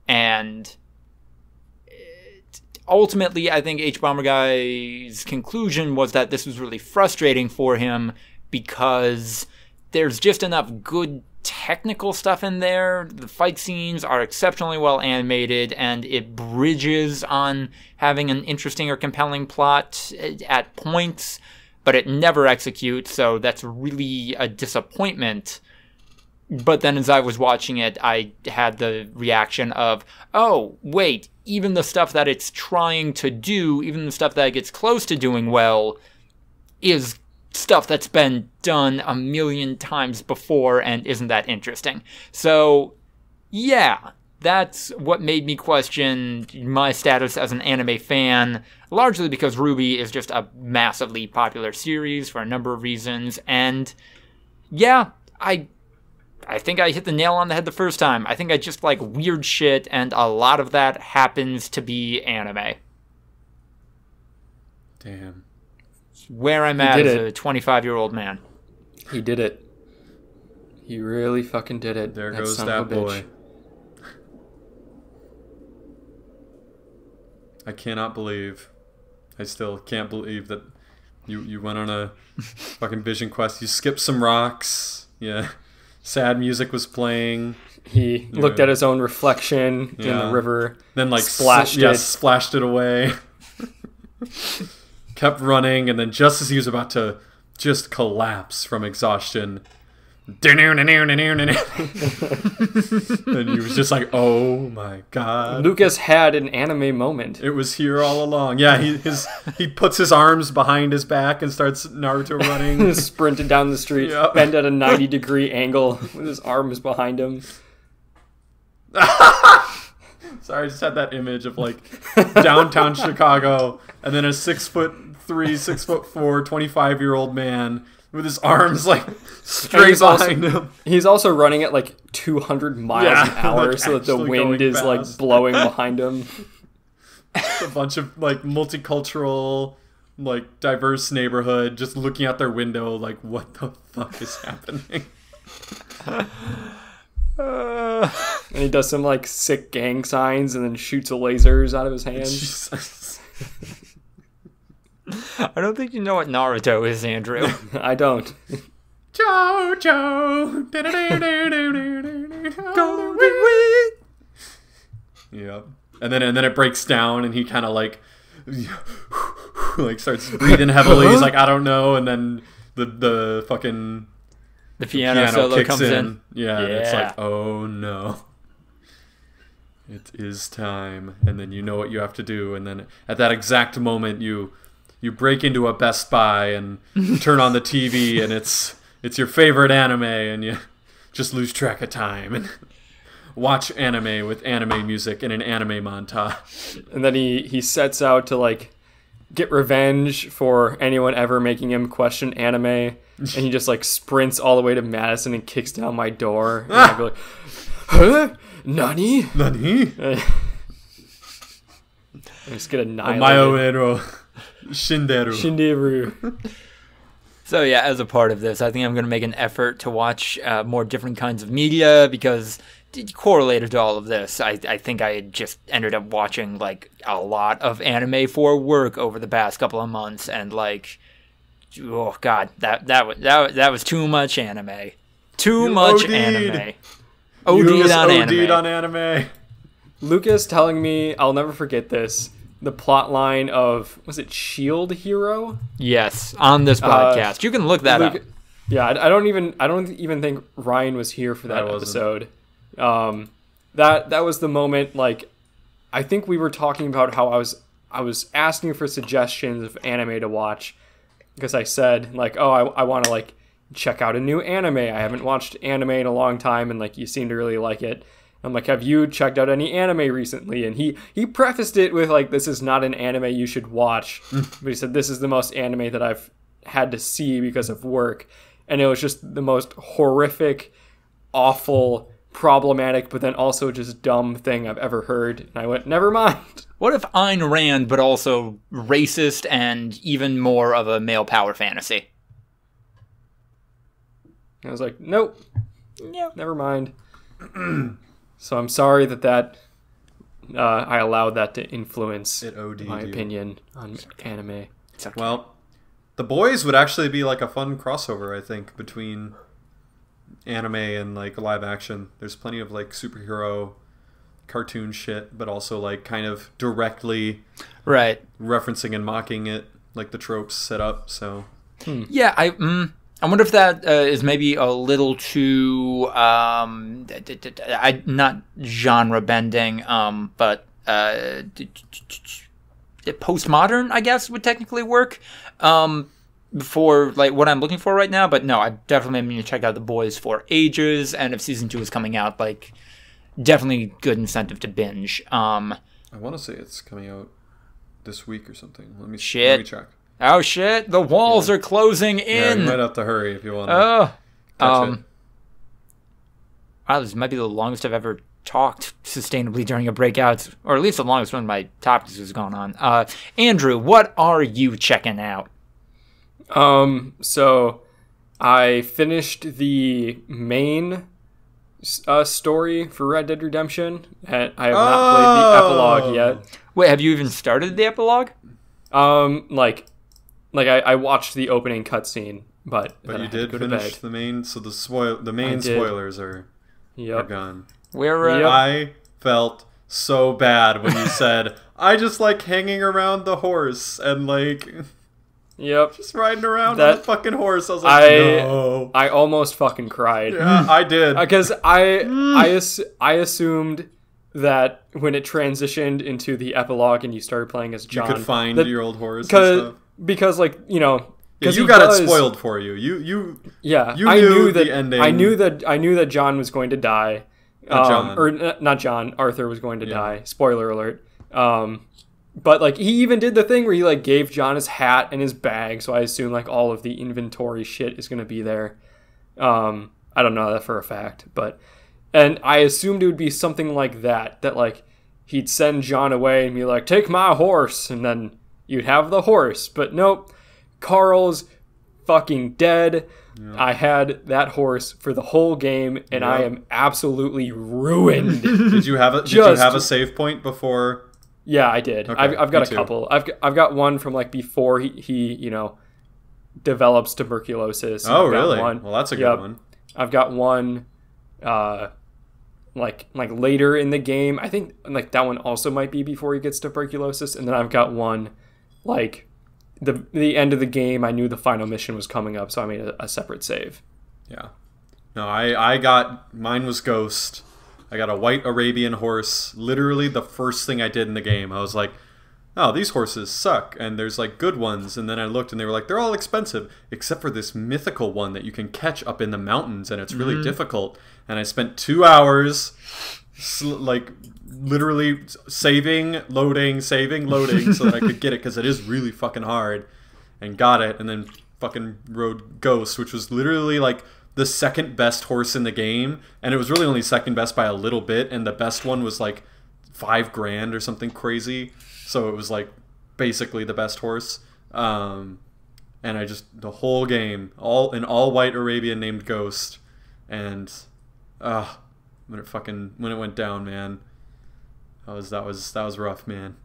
And ultimately, I think H-Bomber Guy's conclusion was that this was really frustrating for him because there's just enough good technical stuff in there. The fight scenes are exceptionally well animated, and it bridges on having an interesting or compelling plot at points, but it never executes, so that's really a disappointment. But then as I was watching it, I had the reaction of, oh, wait, even the stuff that it's trying to do, even the stuff that gets close to doing well, is stuff that's been done a million times before and isn't that interesting. So, yeah, that's what made me question my status as an anime fan, largely because Ruby is just a massively popular series for a number of reasons, and yeah, I think I hit the nail on the head the first time. I think I just like weird shit, and a lot of that happens to be anime. Damn. Where I'm at as a 25-year-old man. He did it. He really fucking did it. There goes that boy. I cannot believe. I still can't believe that you went on a fucking vision quest. You skipped some rocks. Yeah. Sad music was playing. He looked at his own reflection in the river. Then splashed it away. Kept running, and then just as he was about to just collapse from exhaustion, and he was just like, oh my god. Lucas had an anime moment. It was here all along. Yeah, he puts his arms behind his back and starts Naruto running. Sprinted down the street, bent at a 90-degree angle with his arms behind him. Sorry, I just had that image of downtown Chicago, and then a 6'3", 6'4", 25-year-old man with his arms like straight behind him. He's also running at like 200 miles an hour, like, so that the actually wind going is fast. like blowing behind him. A bunch of like multicultural, like diverse neighborhood, just looking out their window, like what the fuck is happening? And he does some like sick gang signs and then shoots lasers out of his hands. Jesus. I don't think you know what Naruto is, Andrew. I don't. Jojo. Yep. And then it breaks down, and he kind of like starts breathing heavily. He's like, I don't know, and then the fucking The piano solo kicks comes in. Yeah, and it's Yeah. like, oh no. It is time, and then you know what you have to do, and then at that exact moment you break into a Best Buy and turn on the TV, and it's your favorite anime, and you just lose track of time and watch anime with anime music in an anime montage. And then he sets out to like get revenge for anyone ever making him question anime, and he just like sprints all the way to Madison and kicks down my door. And I go like, huh? Nani? Nani? I just get annihilated. Omayo Shinderu. Shinderu. So yeah, as a part of this, I think I'm going to make an effort to watch more different kinds of media, because correlated to all of this, I think I just ended up watching like a lot of anime for work over the past couple of months, and like, oh god, that was too much anime. Too much OD'd. anime. You just OD'd OD'd on on anime. Lucas telling me, I'll never forget this, the plot line of, was it Shield Hero? Yes, on this podcast. You can look that up. Yeah, I don't even think Ryan was here for that I wasn't. episode. That was the moment, like, I think we were talking about how I was asking for suggestions of anime to watch, because I said, like, oh, I want to, like, check out a new anime. I haven't watched anime in a long time, and, like, you seem to really like it. I'm like, have you checked out any anime recently? And he prefaced it with, like, this is not an anime you should watch. But he said, this is the most anime that I've had to see because of work. And it was just the most horrific, awful, problematic, but then also just dumb thing I've ever heard. And I went, never mind. What if Ayn Rand, but also racist and even more of a male power fantasy? I was like, nope. Yep. Never mind. So I'm sorry that I allowed that to influence It OD'd my you. opinion on anime. It's okay. Well, The Boys would actually be like a fun crossover, I think, between anime and like live action. There's plenty of like superhero cartoon shit, but also like kind of directly Right. referencing and mocking it, like the tropes set up. So Yeah, I wonder if that is maybe a little too not genre bending, but postmodern, I guess, would technically work. For like what I'm looking for right now, but no, I definitely mean to check out The Boys for ages, and if season 2 is coming out, like definitely good incentive to binge. I want to say it's coming out this week or something. Let me check. Oh shit! The walls are closing Yeah, in. you might have to hurry if you want to Oh, catch it. wow! This might be the longest I've ever talked sustainably during a breakout, or at least the longest one of my topics has gone on. Andrew, what are you checking out? So I finished the main story for Red Dead Redemption, and I have not played the epilogue yet. Wait, have you even started the epilogue? Like I watched the opening cutscene, but But then I you had to did go to finish bed. the main, so the main I did. spoilers are Yep. gone. Where? Yep. I felt so bad when you said, I just like hanging around the horse and like Yep. just riding around on That- the fucking horse. I was like, no. I almost fucking cried. Yeah, I did. Because I assumed that when it transitioned into the epilogue and you started playing as You John, could find that- your old horse and stuff. because like you know, Yeah, because you got it spoiled for you. You Yeah, you I knew knew the that. ending. I knew that John was going to die. John. Or not John. Arthur was going to die. Spoiler alert. But like he even did the thing where he like gave John his hat and his bag, so I assume like all of the inventory shit is gonna be there. I don't know that for a fact, and I assumed it would be something like that like he'd send John away and be like, take my horse, and then you'd have the horse. But nope, Carl's fucking dead. Yeah. I had that horse for the whole game, and I am absolutely ruined. Did you have a save point before? Yeah, I did. Okay, I've got a couple. I've got one from like before he develops tuberculosis. Oh, really? Well, that's a good one. I've got one like later in the game. I think like that one also might be before he gets tuberculosis, and then I've got one like the end of the game. I knew the final mission was coming up, so I made a separate save. Yeah. No, mine was Ghost. I got a white Arabian horse. Literally the first thing I did in the game. I was like, oh, these horses suck, and there's like good ones. And then I looked, and they were like, they're all expensive, except for this mythical one that you can catch up in the mountains, and it's really difficult. And I spent 2 hours, like literally saving, loading, so that I could get it, because it is really fucking hard. And got it, and then fucking rode Ghost, which was literally like the second best horse in the game, and it was really only second best by a little bit, and the best one was like $5,000 or something crazy. So it was like basically the best horse. And I just, the whole game, an all white Arabian named Ghost. And when it went down, man, that was rough, man.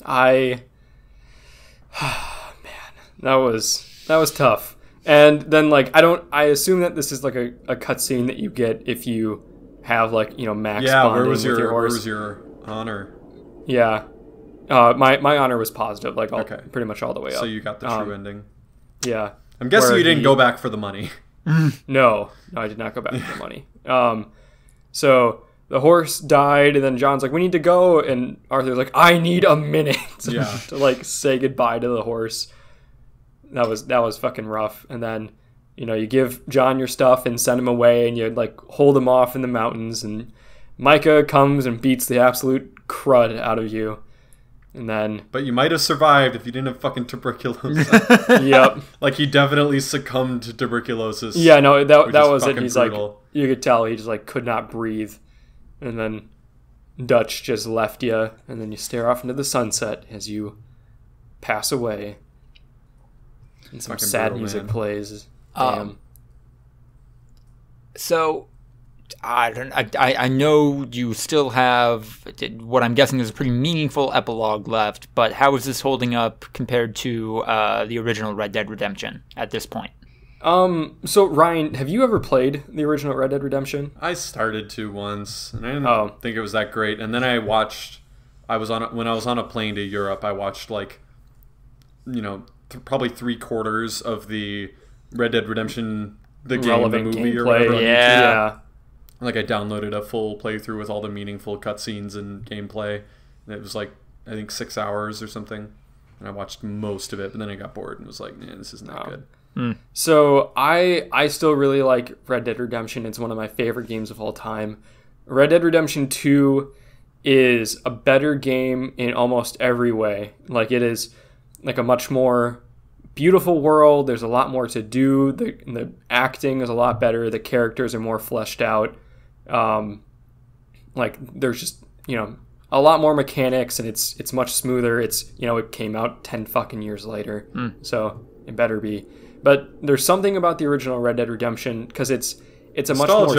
Man, that was tough. And then like I assume that this is like a cutscene that you get if you have like, max bonding with your horse. Where was your honor? Yeah. My honor was positive, like pretty much all the way up. So you got the true ending. Yeah. I'm guessing you didn't go back for the money. No, I did not go back for the money. So the horse died, and then John's like, we need to go, and Arthur's like, I need a minute to like say goodbye to the horse. That was fucking rough. And then, you give John your stuff and send him away, and you like hold him off in the mountains, and Micah comes and beats the absolute crud out of you. And then, but you might have survived if you didn't have fucking tuberculosis. Yep. Like he definitely succumbed to tuberculosis. Yeah, no, that was it. He's brutal. Like, you could tell he just like could not breathe. And then Dutch just left you, and then you stare off into the sunset as you pass away. And some fucking sad brutal, music man. plays. Damn. So I know you still have what I'm guessing is a pretty meaningful epilogue left, but how is this holding up compared to the original Red Dead Redemption at this point? So Ryan, have you ever played the original Red Dead Redemption? I started to once, and I didn't think it was that great. And then when I was on a plane to Europe, I watched like, probably 3/4 of the Red Dead Redemption, the game, the movie, gameplay. Or whatever. Yeah. Like I downloaded a full playthrough with all the meaningful cutscenes and gameplay. And it was like, I think 6 hours or something. And I watched most of it, but then I got bored and was like, man, this is not good. So I still really like Red Dead Redemption. It's one of my favorite games of all time. Red Dead Redemption 2 is a better game in almost every way. Like it is like a much more beautiful world. There's a lot more to do. The acting is a lot better. The characters are more fleshed out. Like there's just, a lot more mechanics, and it's much smoother. It's, it came out 10 fucking years later. So it better be. But there's something about the original Red Dead Redemption, because it's a much more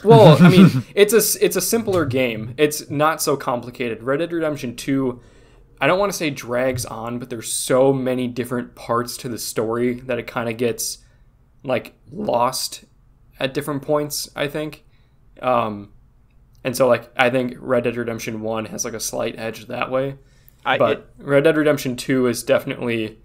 well, I mean, it's a simpler game. It's not so complicated. Red Dead Redemption 2, I don't want to say drags on, but there's so many different parts to the story that it kind of gets like lost at different points, I think. And so like I think Red Dead Redemption 1 has like a slight edge that way. Red Dead Redemption 2 is definitely,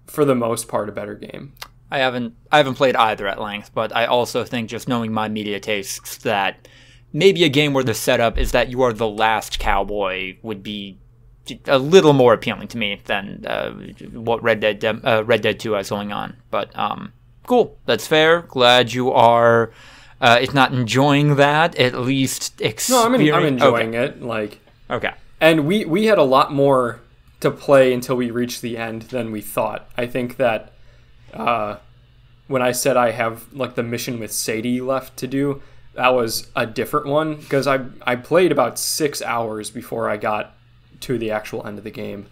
for the most part, a better game. I haven't played either at length, but I also think, just knowing my media tastes, that maybe a game where the setup is that you are the last cowboy would be a little more appealing to me than what Red Dead 2 has going on. But cool, that's fair. Glad you are, if not enjoying that, at least No, I'm enjoying it. Like, okay. And we had a lot more to play until we reached the end than we thought. I think that when I said I have like the mission with Sadie left to do, that was a different one because I played about 6 hours before I got to the actual end of the game.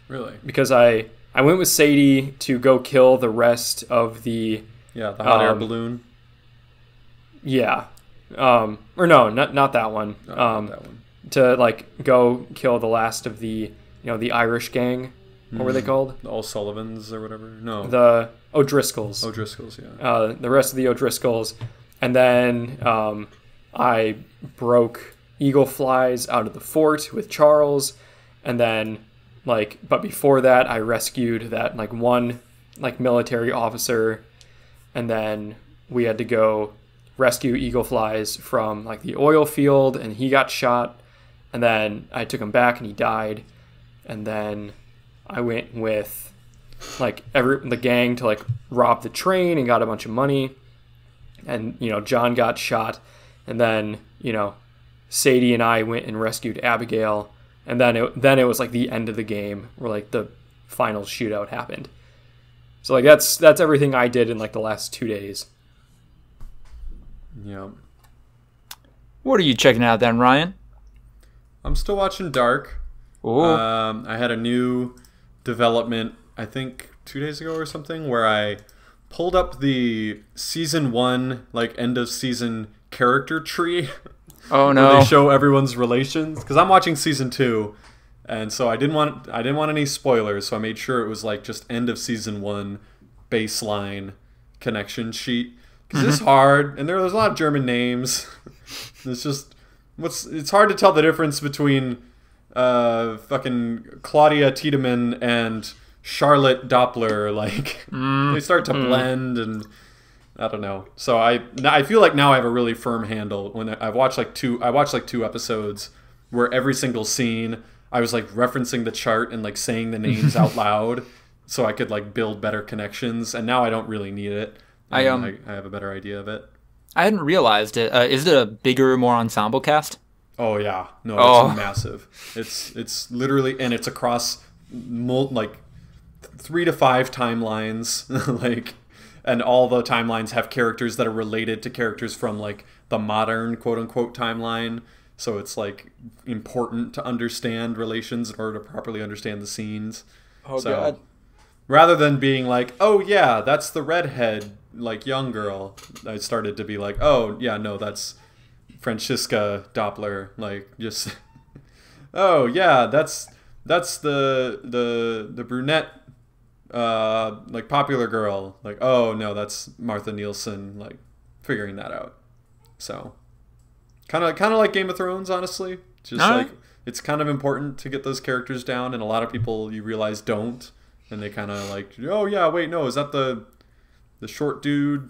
Really? Because I went with Sadie to go kill the rest of the hot air balloon. Yeah. Or no, not that one. No, not that one. To like go kill the last of the the Irish gang. What were they called? The O'Sullivans or whatever. No. The O'Driscolls. O'Driscolls, yeah. The rest of the O'Driscolls. And then I broke Eagle Flies out of the fort with Charles. And then, but before that, I rescued that, one, military officer. And then we had to go rescue Eagle Flies from, the oil field. And he got shot. And then I took him back and he died. And then I went with the gang to rob the train and got a bunch of money. And John got shot, and then Sadie and I went and rescued Abigail, and then it was the end of the game where the final shootout happened. So that's everything I did in the last 2 days. Yeah. What are you checking out then, Ryan? I'm still watching Dark. Ooh. I had a new development, I think 2 days ago or something, where I pulled up the season 1, end of season character tree. Oh no! Where they show everyone's relations, because I'm watching season 2, and so I didn't want any spoilers, so I made sure it was just end of season 1 baseline connection sheet, because it's hard, and there's a lot of German names. It's hard to tell the difference between fucking Claudia Tiedemann and Charlotte Doppler. They start to blend, and I don't know. So I feel like now I have a really firm handle. When I've watched two episodes where every single scene I was referencing the chart and saying the names out loud, so I could build better connections. And now I don't really need it. I have a better idea of it. I hadn't realized it. Is it a bigger, more ensemble cast? Oh yeah, no, it's massive. It's literally, and it's across 3 to 5 timelines, and all the timelines have characters that are related to characters from the modern quote unquote timeline. So it's important to understand relations in order to properly understand the scenes. Oh god! Rather than being oh yeah, that's the redhead young girl, I started to be oh yeah, no, that's Franziska Doppler, just oh yeah, that's the brunette popular girl, oh no, that's Martha Nielsen, figuring that out. So kind of like Game of Thrones, honestly. Just it's kind of important to get those characters down, and a lot of people you realize don't, and they kind of oh yeah, wait, no, is that the short dude?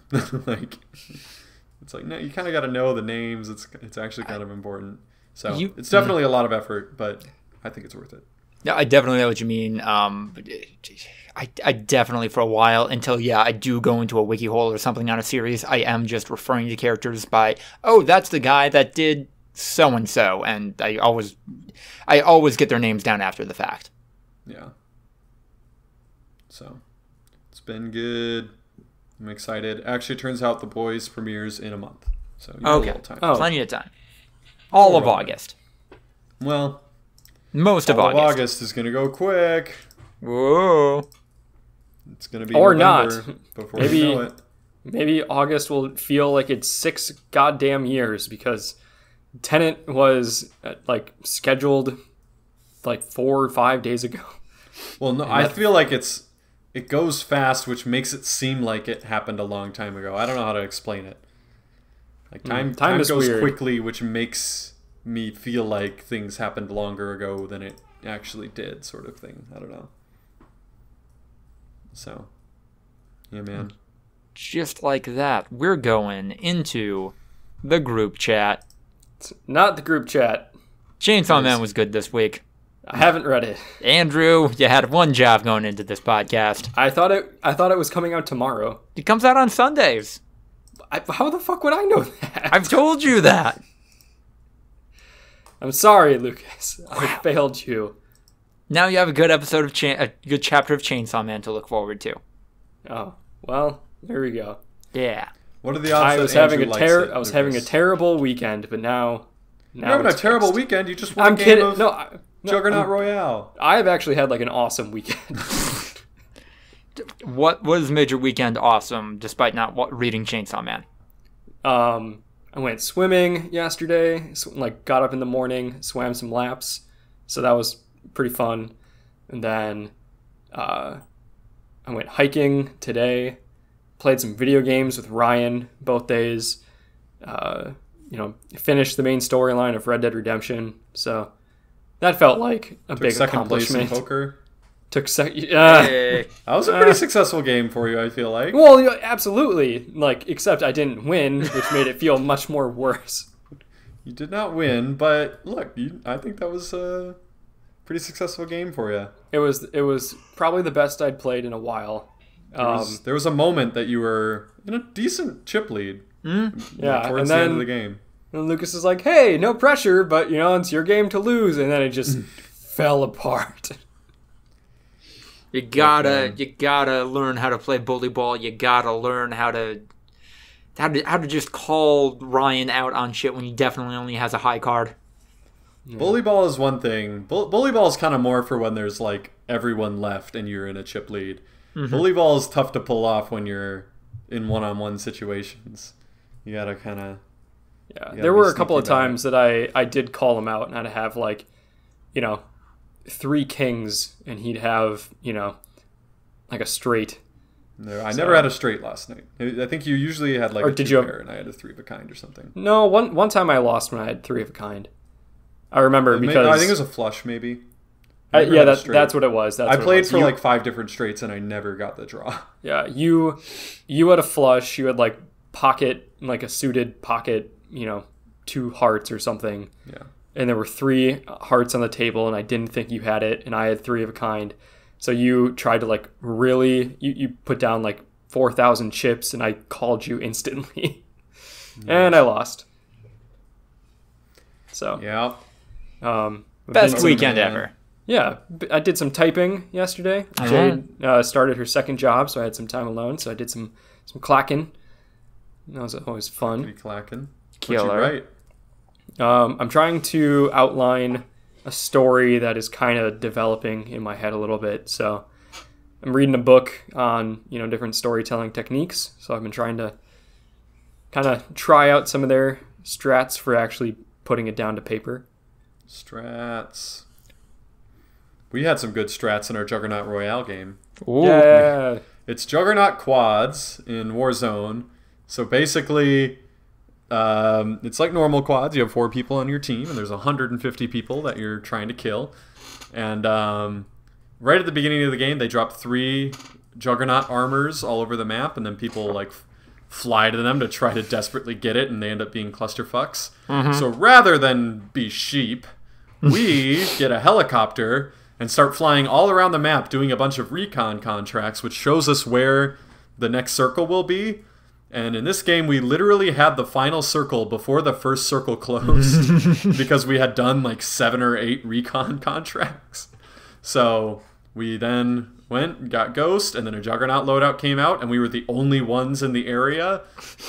It's no, you kind of got to know the names. It's actually kind of important. So it's definitely a lot of effort, but I think it's worth it. Yeah, I definitely know what you mean. I definitely, for a while, until I do go into a wiki hole or something on a series, I am just referring to characters by, oh, that's the guy that did so and so, and I always get their names down after the fact. Yeah. So it's been good. I'm excited. Actually, it turns out The Boys premieres in a month. So you have a little time. Plenty of time. All of August. Well, most of August. August is going to go quick. Whoa. It's going to be or November not. Before you know it. Maybe August will feel like it's 6 goddamn years because Tenet was scheduled 4 or 5 days ago. Well, no, I feel like it goes fast, which makes it seem like it happened a long time ago. I don't know how to explain it. Time goes weird. Quickly, which makes me feel like things happened longer ago than it actually did, sort of thing. I don't know. So, yeah, man. Just like that, we're going into the group chat. It's not the group chat. Chainsaw Man was good this week. I haven't read it. Andrew, you had one job going into this podcast. I thought it was coming out tomorrow. It comes out on Sundays. How the fuck would I know that? I've told you that. I'm sorry, Lucas. I failed you. Now you have a good episode of a good chapter of Chainsaw Man to look forward to. Oh, well, there we go. Yeah. What are the odds I was that having Andrew a likes it, having a Lucas? terrible weekend, but now You're having a it's terrible fixed. weekend. You just won I'm a game kidding. of No, Juggernaut Royale. I have actually had like an awesome weekend. What was major weekend awesome despite not reading Chainsaw Man? I went swimming yesterday. Got up in the morning, swam some laps, so that was pretty fun. And then I went hiking today. Played some video games with Ryan both days. Finished the main storyline of Red Dead Redemption. So that felt like a big Second place in accomplishment. poker. Took second. Hey. That was a pretty successful game for you, I feel like. Well, yeah, absolutely. Except I didn't win, which made it feel much more worse. You did not win, but look, I think that was a pretty successful game for you. It was probably the best I'd played in a while. There was a moment that you were in a decent chip lead. Yeah, Towards and the end of then the game. and Lucas is like, "Hey, no pressure, but it's your game to lose," and then it just fell apart. You gotta learn how to play bully ball. You gotta learn how to just call Ryan out on shit when he definitely only has a high card. Bully ball is one thing. Bully ball is kind of more for when there's like everyone left and you're in a chip lead. Bully ball is tough to pull off when you're in one-on-one situations. You gotta kind of... Yeah, there were a couple of times that I did call him out, and I'd have 3 kings, and he'd have a straight. No, I never had a straight last night. I think you usually had Or a did 2 you have- pair, and I had a 3 of a kind or something. No, one time I lost when I had 3 of a kind. I remember because I think it was a flush, maybe. that's what it was. I played for 5 different straights, and I never got the draw. Yeah, you had a flush. You had pocket, a suited pocket, 2 hearts or something. Yeah. And there were 3 hearts on the table, and I didn't think you had it, and I had 3 of a kind. So you tried to really, you put down 4,000 chips, and I called you instantly, and I lost. So Yeah. Best been- weekend man. ever. Yeah, I did some typing yesterday. Uh-huh. Jade started her second job, so I had some time alone. So I did some clacking. That was always fun. Pretty clacking. Killer. What'd you write? I'm trying to outline a story that is kind of developing in my head a little bit. So I'm reading a book on different storytelling techniques. So I've been trying to kind of try out some of their strats for actually putting it down to paper. Strats. We had some good strats in our Juggernaut Royale game. Ooh. Yeah. It's Juggernaut quads in Warzone. So basically, it's like normal quads. You have 4 people on your team, and there's 150 people that you're trying to kill. And right at the beginning of the game, they drop 3 Juggernaut armors all over the map, and then people fly to them to try to desperately get it, and they end up being clusterfucks. So rather than be sheep, we get a helicopter and start flying all around the map doing a bunch of recon contracts, which shows us where the next circle will be. And in this game, we literally had the final circle before the first circle closed because we had done 7 or 8 recon contracts. So we then went, got Ghost, and then a Juggernaut loadout came out, and we were the only ones in the area,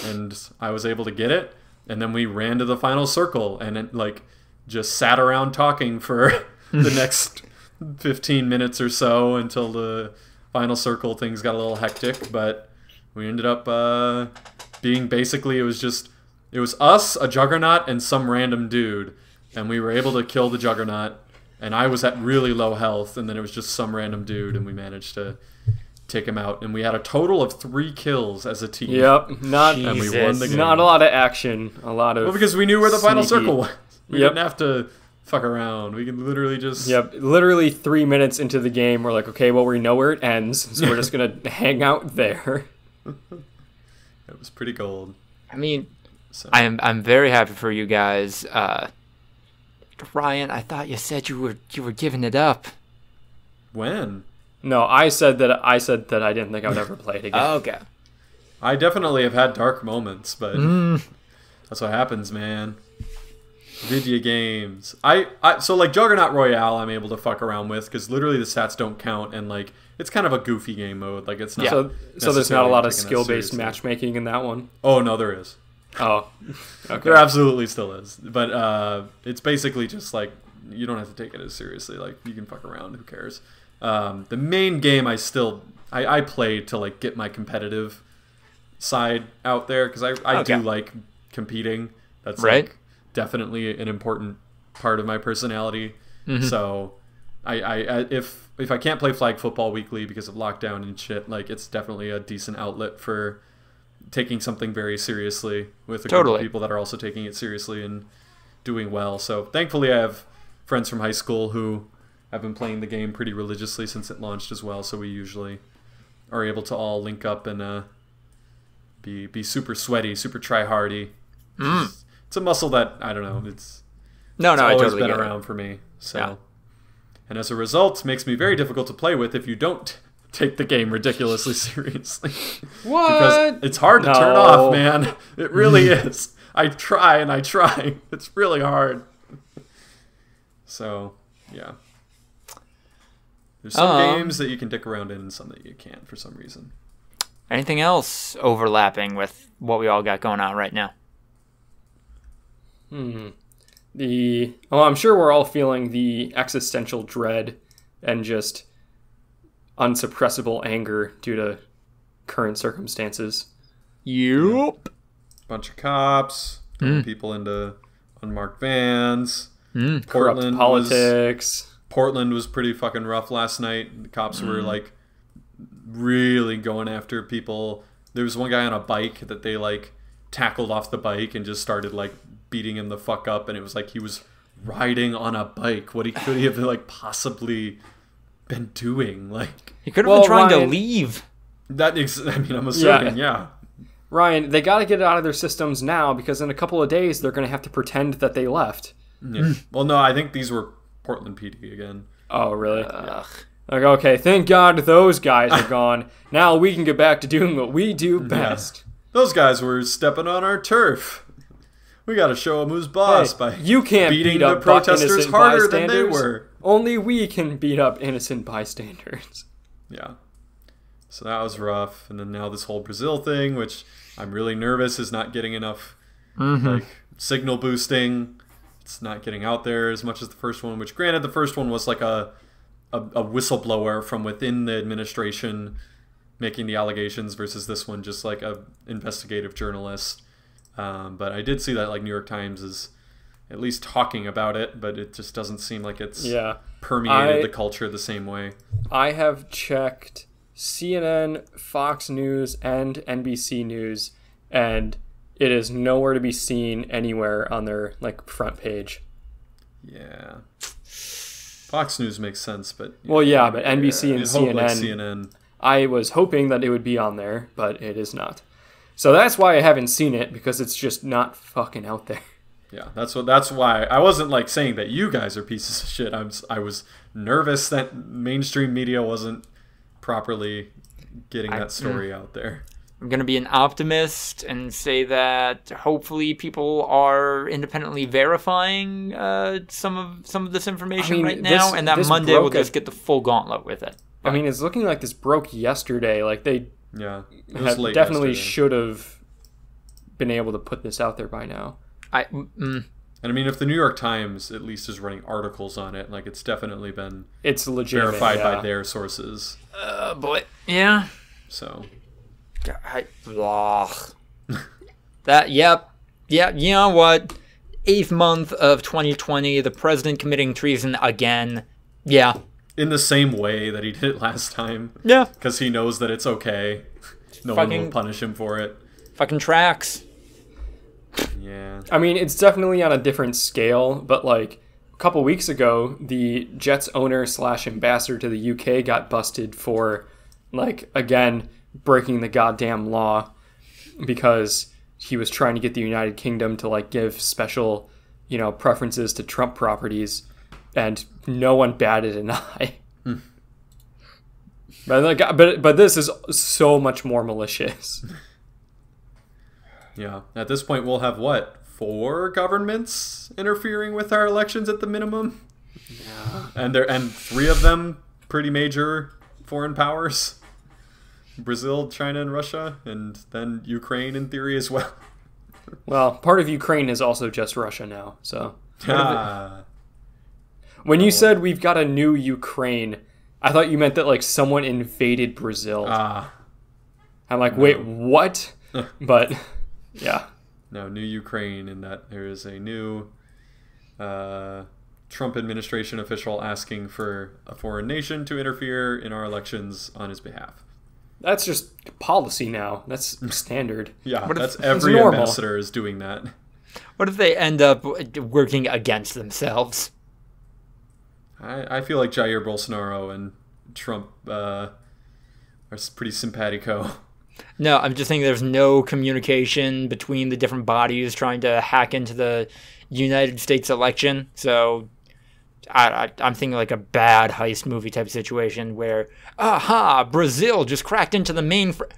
and I was able to get it. And then we ran to the final circle, and it just sat around talking for the next 15 minutes or so until the final circle things got a little hectic. But we ended up being basically, it was us, a Juggernaut, and some random dude, and we were able to kill the Juggernaut. And I was at really low health, and then it was just some random dude, and we managed to take him out. And we had a total of 3 kills as a team. Yep. And we won the game. Not a lot of action. A lot of. Well, because we knew where the final sneaky. circle was. We Yep. didn't have to fuck around. We can literally just... Yep. Literally 3 minutes into the game, we're like, okay, well, we know where it ends, so we're just gonna hang out there. It was pretty gold. I mean, So. I'm very happy for you guys. Ryan, I thought you said you were giving it up. When? No, I said that I didn't think I would ever play it again. Okay. I definitely have had dark moments, but that's what happens, man. Video games. So like Juggernaut Royale I'm able to fuck around with because literally the stats don't count and like it's kind of a goofy game mode. Like it's not So there's not a lot of taking that skill-based seriously. matchmaking in that one? Oh no, there is. Oh. Okay. There absolutely still is. But it's basically just like you don't have to take it as seriously. Like you can fuck around, who cares? The main game I play to like get my competitive side out there because I do like competing. That's like definitely an important part of my personality. So if I can't play flag football weekly because of lockdown and shit, like it's definitely a decent outlet for taking something very seriously with a group of people that are also taking it seriously and doing well. So thankfully I have friends from high school who have been playing the game pretty religiously since it launched as well, so we usually are able to all link up and be super sweaty, super try-hardy. It's a muscle that, I don't know, it's always I totally been get around for me. So, and as a result, makes me very difficult to play with if you don't take the game ridiculously seriously. What? Because it's hard to turn off, man. It really is. I try and I try. It's really hard. So, yeah. There's some games that you can dick around in and some that you can't for some reason. Anything else overlapping with what we all got going on right now? I'm sure we're all feeling the existential dread and just unsuppressible anger due to current circumstances. Yep. Bunch of cops, throwing people into unmarked vans. Corrupt politics. Portland was pretty fucking rough last night. The cops were like really going after people. There was one guy on a bike that they like tackled off the bike and just started like beating him the fuck up, and it was like he was riding on a bike. What could he have like possibly been doing? Like He could have been trying to leave. I'm assuming, yeah. Ryan, they got to get it out of their systems now because in a couple of days they're going to have to pretend that they left. Yeah. Well, no, I think these were Portland PD again. Oh, really? Like, okay, thank God those guys are gone. Now we can get back to doing what we do best. Yeah. Those guys were stepping on our turf. We got to show them who's boss by you can't beating beat up the protesters harder than they were. Only we can beat up innocent bystanders. Yeah. So that was rough. And then now this whole Brazil thing, which I'm really nervous is not getting enough like signal boosting. It's not getting out there as much as the first one, which granted the first one was like a whistleblower from within the administration making the allegations versus this one just like a investigative journalist. But I did see that like New York Times is at least talking about it, but it just doesn't seem like it's permeated the culture the same way. I have checked CNN, Fox News, and NBC News, and it is nowhere to be seen anywhere on their like front page. Yeah. Fox News makes sense, but but NBC and CNN, like CNN. I was hoping that it would be on there, but it is not. So that's why I haven't seen it, because it's just not fucking out there. Yeah, that's why I wasn't like saying that you guys are pieces of shit. I was nervous that mainstream media wasn't properly getting that story out there. I'm going to be an optimist and say that hopefully people are independently verifying some of this information right now, and that Monday we'll just get the full gauntlet with it. But, I mean, it's looking like this broke yesterday. Like they definitely should have been able to put this out there by now. And I mean, if the New York Times at least is running articles on it, like it's definitely been verified by their sources. Boy, yeah. So. That, yep. Yeah, you know what? 8th month of 2020, the president committing treason again. Yeah. In the same way that he did it last time. Yeah. Because he knows that it's okay. No one will punish him for it. Fucking tracks. Yeah. I mean, it's definitely on a different scale, but like a couple weeks ago, the Jets owner / ambassador to the UK got busted for, like, again, breaking the goddamn law because he was trying to get the United Kingdom to like give special, preferences to Trump properties, and no one batted an eye. But this is so much more malicious. Yeah. At this point, we'll have what? 4 governments interfering with our elections at the minimum. Yeah. And 3 of them pretty major foreign powers. Brazil, China, and Russia, and then Ukraine in theory as well. Well, part of Ukraine is also just Russia now, so... Ah. When you said we've got a new Ukraine, I thought you meant that, like, someone invaded Brazil. Ah. I'm like, wait, what? But, yeah. No, new Ukraine, in that there is a new Trump administration official asking for a foreign nation to interfere in our elections on his behalf. That's just policy now. That's standard. Yeah, What if- that's every normal. ambassador is doing that. What if they end up working against themselves? I feel like Jair Bolsonaro and Trump are pretty simpatico. No, I'm just saying there's no communication between the different bodies trying to hack into the United States election. So I'm thinking like a bad heist movie type situation where, aha, Brazil just cracked into the mainframe.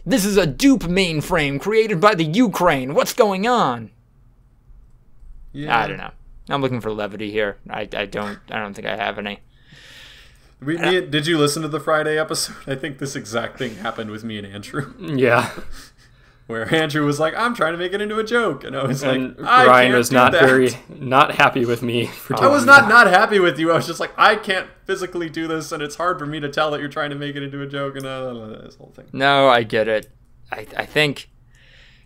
This is a dupe mainframe created by the Ukraine. What's going on? Yeah. I don't know. I'm looking for levity here. I don't think I have any. Did you listen to the Friday episode? I think this exact thing happened with me and Andrew. Yeah. Where Andrew was like, I'm trying to make it into a joke. And I was And like, I Ryan can't was do not that. not happy with me for doing I was not happy with you. I was just like, I can't physically do this, and it's hard for me to tell that you're trying to make it into a joke, and this whole thing. No, I get it. I think,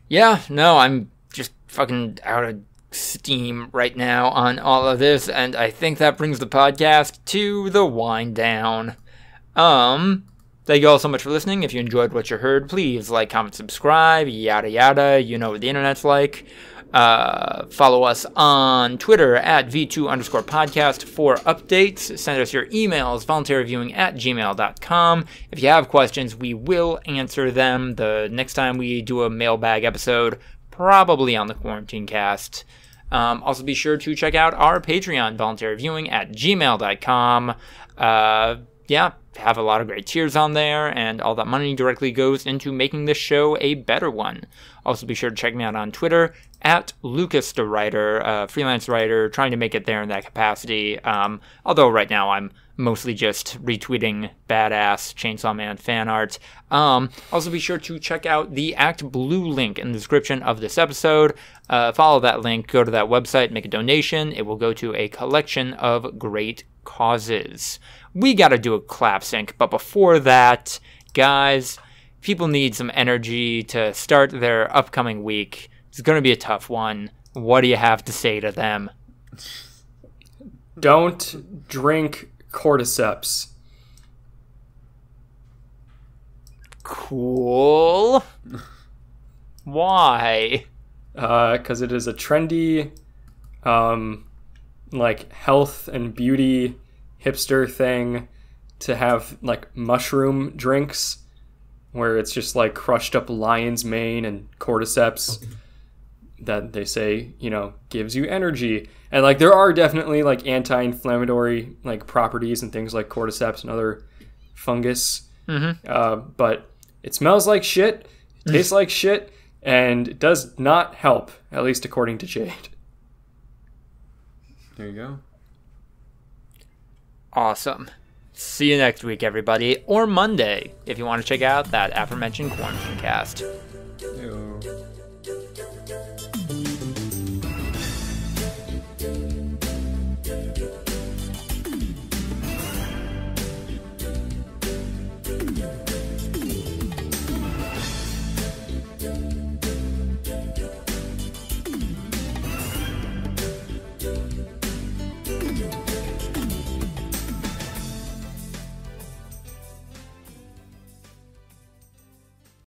yeah, no, I'm just fucking out of steam right now on all of this, and I think that brings the podcast to the wind down. Thank you all so much for listening. If you enjoyed what you heard, please like, comment, subscribe, yada yada. You know what the internet's like. Follow us on Twitter at V2_podcast for updates. Send us your emails, voluntaryviewing@gmail.com. If you have questions, we will answer them the next time we do a mailbag episode, probably on the Quarantine Cast. Also, be sure to check out our Patreon, voluntaryviewing@gmail.com. Yeah, have a lot of great tiers on there, and all that money directly goes into making this show a better one. Also, be sure to check me out on Twitter at Lucas the Writer, freelance writer, trying to make it there in that capacity. Although right now I'm mostly just retweeting badass Chainsaw Man fan art. Also, be sure to check out the Act Blue link in the description of this episode. Follow that link, go to that website, make a donation. It will go to a collection of great causes. We got to do a clap sync, but before that, guys, people need some energy to start their upcoming week. It's going to be a tough one. What do you have to say to them? Don't drink cordyceps. Cool. Why? Because it is a trendy, like, health and beauty hipster thing to have, like, mushroom drinks where it's just, like, crushed up lion's mane and cordyceps that they say, you know, gives you energy. And, like, there are definitely, like, anti-inflammatory, like, properties and things like cordyceps and other fungus. Mm-hmm. But it smells like shit, it tastes like shit, and it does not help, at least according to Jade. There you go. Awesome. See you next week, everybody. Or Monday, if you want to check out that aforementioned Quarantine Cast. Ew.